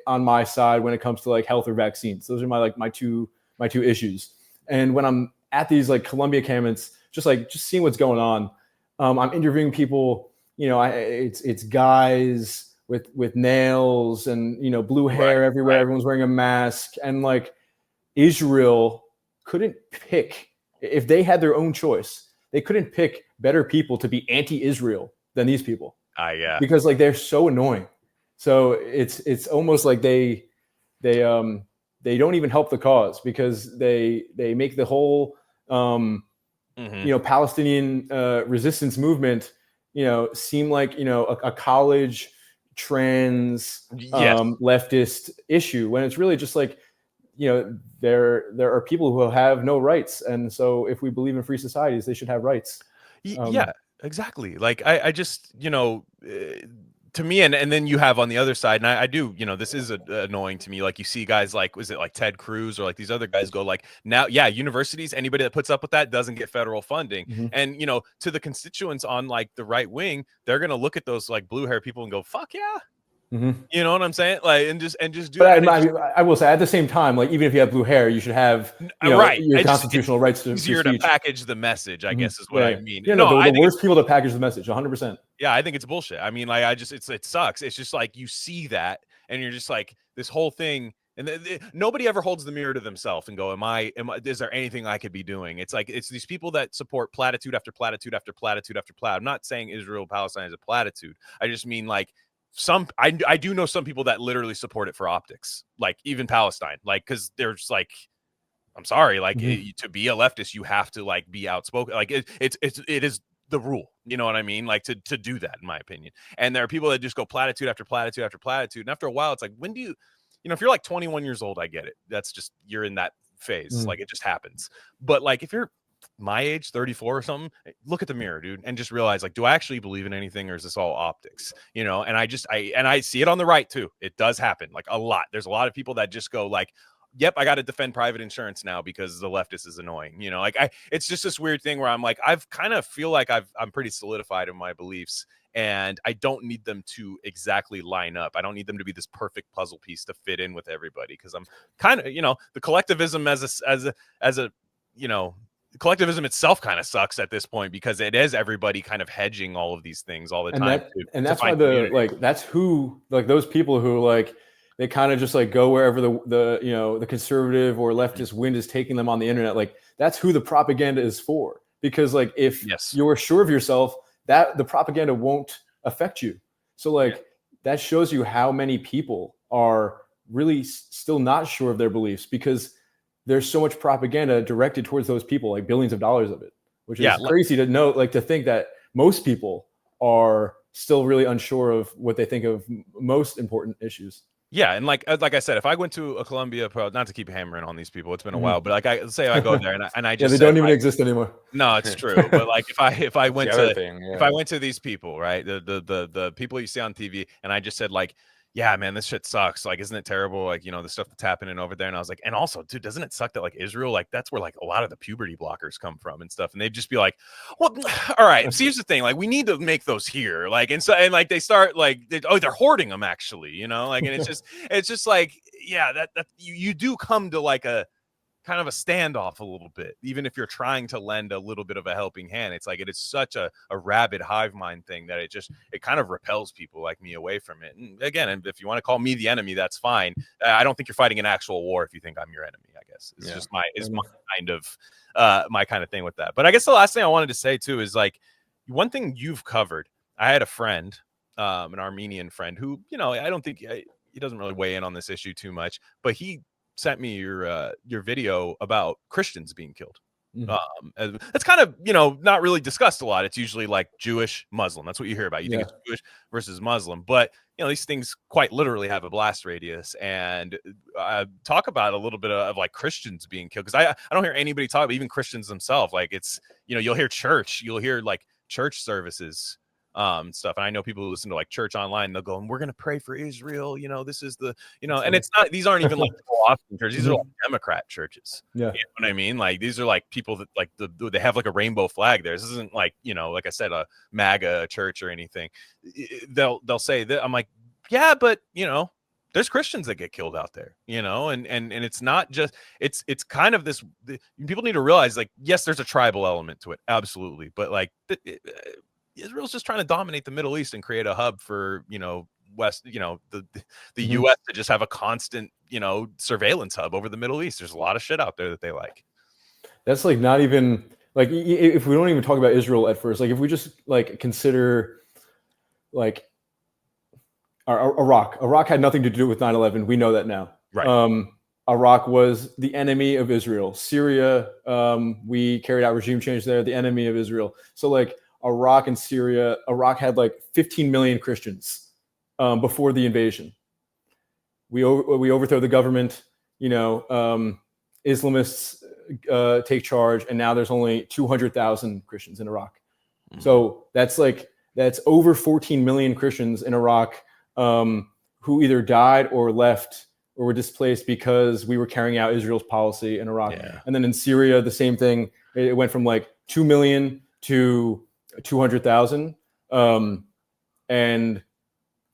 on my side when it comes to like health or vaccines. Those are my two issues. And when I'm at these like Columbia camps, just seeing what's going on, I'm interviewing people, it's guys with nails and, blue hair everywhere. Right. Everyone's wearing a mask. And like, Israel couldn't pick, if they had their own choice, they couldn't pick better people to be anti-Israel than these people. Yeah. Because like, they're so annoying. So it's almost like they don't even help the cause, because they make the whole Palestinian resistance movement seem like a college trans leftist issue, when it's really just like, there are people who have no rights, and so if we believe in free societies, they should have rights. Yeah, exactly. Like, I just, to me, and then you have on the other side, and I do, this is annoying to me. Like, you see guys like, was it like Ted Cruz or like these other guys go like, now, universities, anybody that puts up with that doesn't get federal funding. And, to the constituents on like the right wing, they're going to look at those like blue hair people and go, fuck yeah. You know what I'm saying? Like, and just do. But I will say, at the same time, like, even if you have blue hair, you should have your constitutional rights to easier to package the message, I guess is what I mean. The worst people to package the message, 100%. Yeah, I think it's bullshit. I mean, like, it sucks. It's just like, you see that, and you're just like, this whole thing, and nobody ever holds the mirror to themselves and go, is there anything I could be doing? It's like, it's these people that support platitude after platitude after platitude after platitude. I'm not saying Israel Palestine is a platitude. I just mean like, I do know some people that literally support it for optics, like even Palestine, like, because there's like, I'm sorry, like, to be a leftist, you have to like be outspoken. Like, it is the rule, you know what I mean? Like, to do that, in my opinion. And there are people that just go platitude after platitude after platitude, and after a while, it's like, when do you, if you're like 21 years old, I get it. That's just, you're in that phase, like, it just happens. But like, if you're my age, 34 or something, look at the mirror, dude, and just realize, like, do I actually believe in anything, or is this all optics? And I see it on the right too. It does happen, like, a lot. There's a lot of people that just go like, yep, I got to defend private insurance now because the leftist is annoying. Like, it's just this weird thing where I'm like, I've kind of feel like I'm pretty solidified in my beliefs, and I don't need them to exactly line up. I don't need them to be this perfect puzzle piece to fit in with everybody, because I'm kind of, the collectivism as a collectivism itself kind of sucks at this point, because it is everybody kind of hedging all of these things all the time. That's why that's who, like, those people who, like, they kind of just like go wherever the conservative or leftist wind is taking them on the internet. Like, that's who the propaganda is for. Because, like, if you're sure of yourself, that the propaganda won't affect you. So, like, that shows you how many people are really still not sure of their beliefs, because there's so much propaganda directed towards those people, like billions of dollars of it, which is crazy to know, like, to think that most people are still really unsure of what they think of most important issues. Yeah, and like I said, if I went to a Columbia Pro, not to keep hammering on these people, it's been a while, but like let's say I go there and I just they don't even exist anymore. No, it's true. But like if I went to these people, right, the people you see on TV, and I just said, like, yeah, man, this shit sucks. Like, isn't it terrible? Like, the stuff that's happening over there. And I was like, and also, dude, doesn't it suck that, like, Israel, like, that's where, like, a lot of the puberty blockers come from and stuff. And they'd just be like, well, all right, so here's the thing. Like, we need to make those here. Like, and like, they start, like, they're hoarding them, actually, like, and it's just like, yeah, that you do come to, like, a kind of a standoff a little bit, even if you're trying to lend a little bit of a helping hand. It's like, it is such a rabid hive mind thing that it kind of repels people like me away from it. And again, if you want to call me the enemy, that's fine. I don't think you're fighting an actual war if you think I'm your enemy, I guess. It's just my kind of thing with that. But I guess the last thing I wanted to say too is, like, one thing you've covered. I had a friend, an Armenian friend who, I don't think he doesn't really weigh in on this issue too much, but he sent me your video about Christians being killed. That's kind of, not really discussed a lot. It's usually like Jewish, Muslim. That's what you hear about. You think it's Jewish versus Muslim, but these things quite literally have a blast radius. And talk about a little bit of like Christians being killed, because I don't hear anybody talk about even Christians themselves. Like, it's, you'll hear like church services stuff, and I know people who listen to like church online, they'll go, and we're gonna pray for Israel, this is the and it's not, these aren't even like Austin churches, these are like Democrat churches. You know what I mean? Like, these are like people that like they have like a rainbow flag there. This isn't like, like I said, a MAGA church or anything. They'll say that. I'm like, yeah, but there's Christians that get killed out there, and it's not just, it's kind of this, people need to realize, like, yes, there's a tribal element to it, absolutely, but like Israel's just trying to dominate the Middle East and create a hub for, West, the U.S. to just have a constant, surveillance hub over the Middle East. There's a lot of shit out there that they like. That's like not even like, if we don't even talk about Israel at first, like if we just like consider like Iraq had nothing to do with 9/11. We know that now. Right. Iraq was the enemy of Israel. Syria, we carried out regime change there, the enemy of Israel. So like, Iraq and Syria, Iraq had like 15 million Christians before the invasion. We overthrow the government, Islamists take charge, and now there's only 200,000 Christians in Iraq. So that's over 14 million Christians in Iraq who either died or left or were displaced because we were carrying out Israel's policy in Iraq. And then in Syria, the same thing. It went from like 2 million to 200,000, and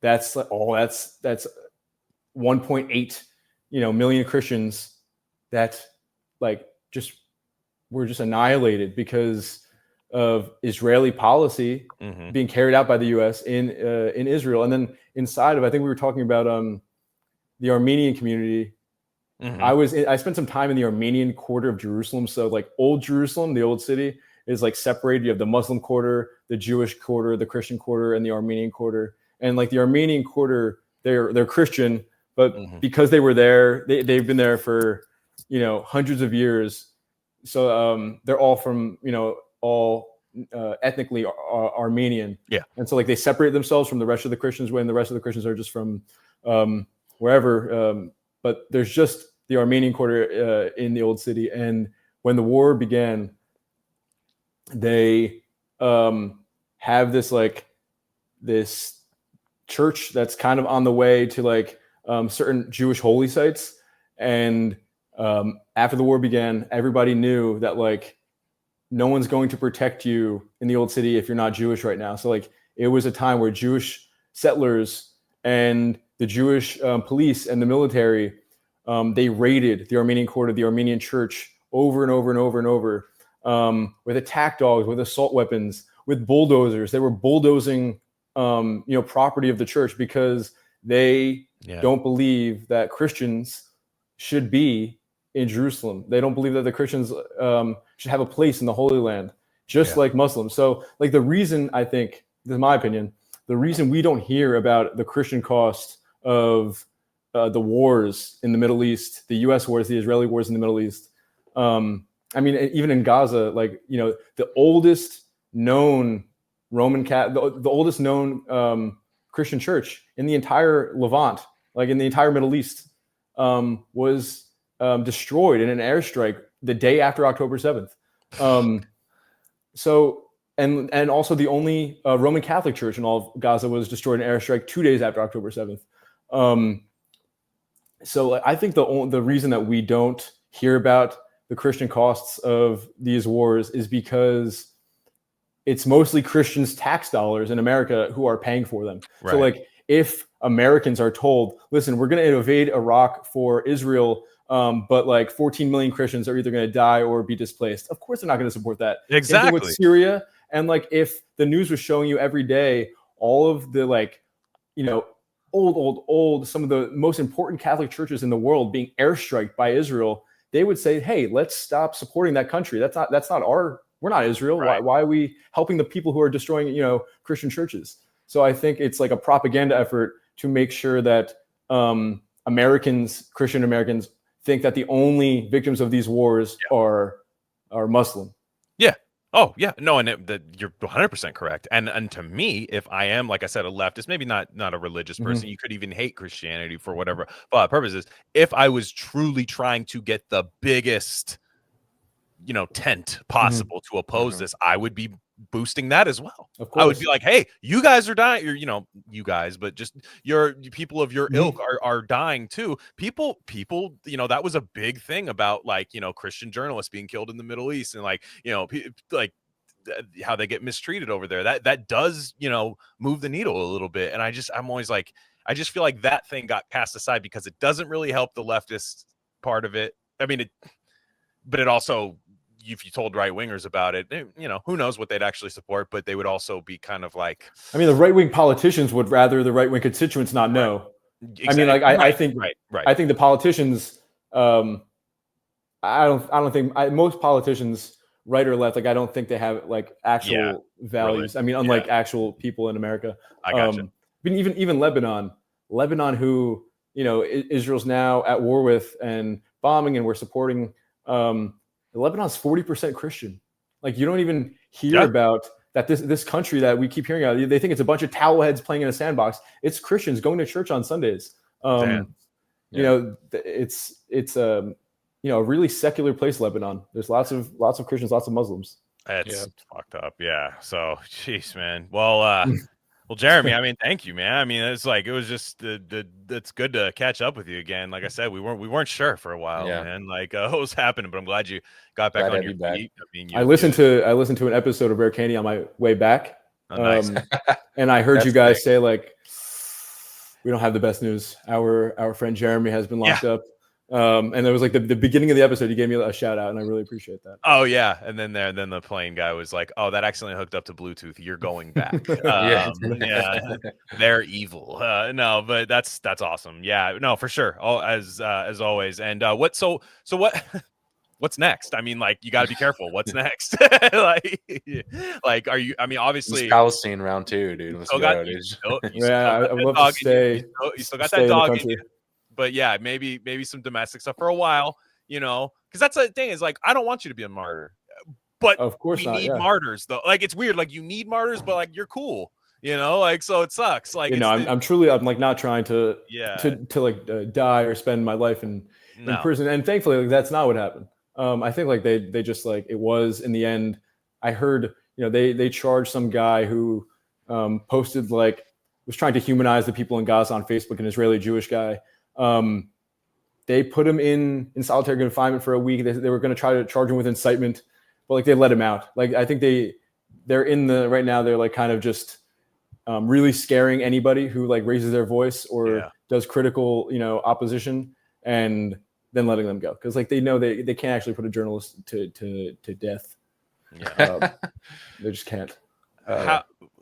that's 1.8 million Christians that like were just annihilated because of Israeli policy being carried out by the U.S. in Israel. And then inside of, I think we were talking about the Armenian community. I spent some time in the Armenian quarter of Jerusalem. So like old Jerusalem, the old city, is like separated. You have the Muslim quarter, the Jewish quarter, the Christian quarter, and the Armenian quarter. And like the Armenian quarter, they're Christian, but because they were there, they've been there for hundreds of years. So they're all from ethnically Armenian. Yeah. And so like they separate themselves from the rest of the Christians, when the rest of the Christians are just from wherever. But there's just the Armenian quarter in the old city. And when the war began, they have this church that's kind of on the way to like certain Jewish holy sites. And after the war began, everybody knew that like no one's going to protect you in the old city if you're not Jewish right now. So like it was a time where Jewish settlers and the Jewish police and the military, they raided the Armenian quarter, the Armenian church over and over and over and over, with attack dogs, with assault weapons, with bulldozers. They were bulldozing, property of the church because they don't believe that Christians should be in Jerusalem. They don't believe that the Christians should have a place in the Holy Land, just like Muslims. So, like, the reason, I think, this is my opinion, the reason we don't hear about the Christian cost of the wars in the Middle East, the U.S. wars, the Israeli wars in the Middle East. I mean, even in Gaza, like, the oldest known the oldest known Christian church in the entire Levant, like in the entire Middle East, was destroyed in an airstrike the day after October 7th. And also the only Roman Catholic church in all of Gaza was destroyed in an airstrike 2 days after October 7th. So I think the reason that we don't hear about the Christian costs of these wars is because it's mostly Christians' tax dollars in America who are paying for them. Right. So, like, if Americans are told, listen, we're going to invade Iraq for Israel, but like 14 million Christians are either going to die or be displaced, of course they're not going to support that. Exactly. With Syria, and like, if the news was showing you every day all of the, like, old, some of the most important Catholic churches in the world being airstriked by Israel, they would say, hey, let's stop supporting that country. We're not Israel. Right. Why are we helping the people who are destroying, Christian churches? So I think it's like a propaganda effort to make sure that Christian Americans, think that the only victims of these wars are Muslim. Yeah. Oh, yeah. No, and you're 100% correct. And to me, if I am, like I said, a leftist, maybe not a religious person, you could even hate Christianity for whatever purposes. If I was truly trying to get the biggest, tent possible to oppose this, I would be boosting that as well. Of course. I would be like, hey, you guys are dying. You guys, but just your people of your ilk are dying too. People, that was a big thing about, like, Christian journalists being killed in the Middle East, and like, how they get mistreated over there. That does, move the needle a little bit. And I'm always like, I just feel like that thing got cast aside because it doesn't really help the leftist part of it. I mean, but it also, if you told right wingers about it, who knows what they'd actually support, but they would also be kind of like, I mean, the right wing politicians would rather the right wing constituents not know. Exactly. I mean, like, I think I think the politicians, I don't think most politicians, right or left, like, I don't think they have, like, actual values. Really? I mean, unlike actual people in America. I gotcha. But even Lebanon, who, Israel's now at war with and bombing, and we're supporting, Lebanon's 40% Christian. Like, you don't even hear about that. This country that we keep hearing about, they think it's a bunch of towel heads playing in a sandbox. It's Christians going to church on Sundays. It's a really secular place, Lebanon. There's lots of Christians, lots of Muslims. It's fucked up. Yeah. So, jeez, man. Well, Jeremy, I mean, thank you, man. I mean, it was just it's good to catch up with you again. Like I said, we weren't sure for a while, man. Like, what was happening, but I'm glad you got back on your feet. I mean, I listened to an episode of Rare Candy on my way back. Oh, nice. And I heard you guys say, like, we don't have the best news. Our friend Jeremy has been locked up. And it was like the beginning of the episode, you gave me a shout out, and I really appreciate that. Oh yeah. And then the plane guy was like, oh, that accidentally hooked up to Bluetooth. You're going back. They're evil. No, but that's awesome. Yeah, no, for sure. Oh, as always. And what's next? I mean, like, you got to be careful. What's next? like, are you? I mean, obviously, Palestine round 2, dude. Let's go. I would love to stay. You still got that dog in you. But yeah, maybe some domestic stuff for a while, because that's the thing, is like, I don't want you to be a martyr, but of course we need martyrs though. Like, it's weird. Like, you need martyrs, but like, you're cool, like, so it sucks. Like, I'm truly, I'm like, not trying to die or spend my life in prison. And thankfully, like, that's not what happened. I think, like, they just, like, it was, in the end, I heard, they charged some guy who posted, like, was trying to humanize the people in Gaza on Facebook, an Israeli Jewish guy. They put him in solitary confinement for a week. They were going to try to charge him with incitement, but, like, they let him out. Like, I think they're in right now, they're, like, kind of just really scaring anybody who like raises their voice or Yeah. does critical, opposition, and then letting them go because like they know they can't actually put a journalist to death. Yeah. They just can't.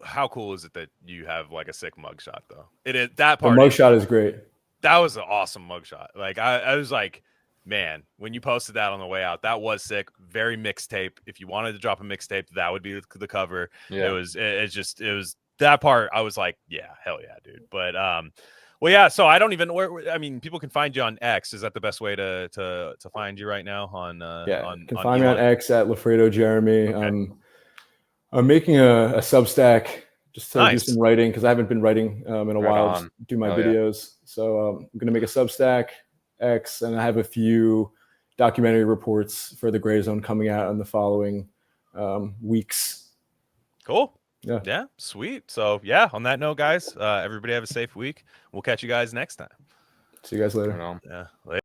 How cool is it that you have like a sick mugshot though? It is that The part. mugshot is great. That was an awesome mugshot. Like I was like, man, when you posted that on the way out, that was sick. Very mixtape. If you wanted to drop a mixtape, that would be the cover. Yeah. It was that part. I was like, yeah, hell yeah, dude. But well, yeah. So I don't even. I mean, people can find you on X. Is that the best way to find you right now? On You can find me on X at Loffredo Jeremy. Okay. I'm making a Substack just to do Nice. some writing because I haven't been writing in a Right while. on. Just do my Hell yeah. videos. So I'm going to make a Substack X, and I have a few documentary reports for the Gray Zone coming out in the following weeks. Cool. Yeah. Yeah. Sweet. So yeah. On that note, guys, everybody have a safe week. We'll catch you guys next time. See you guys later. Right on. Yeah. Later.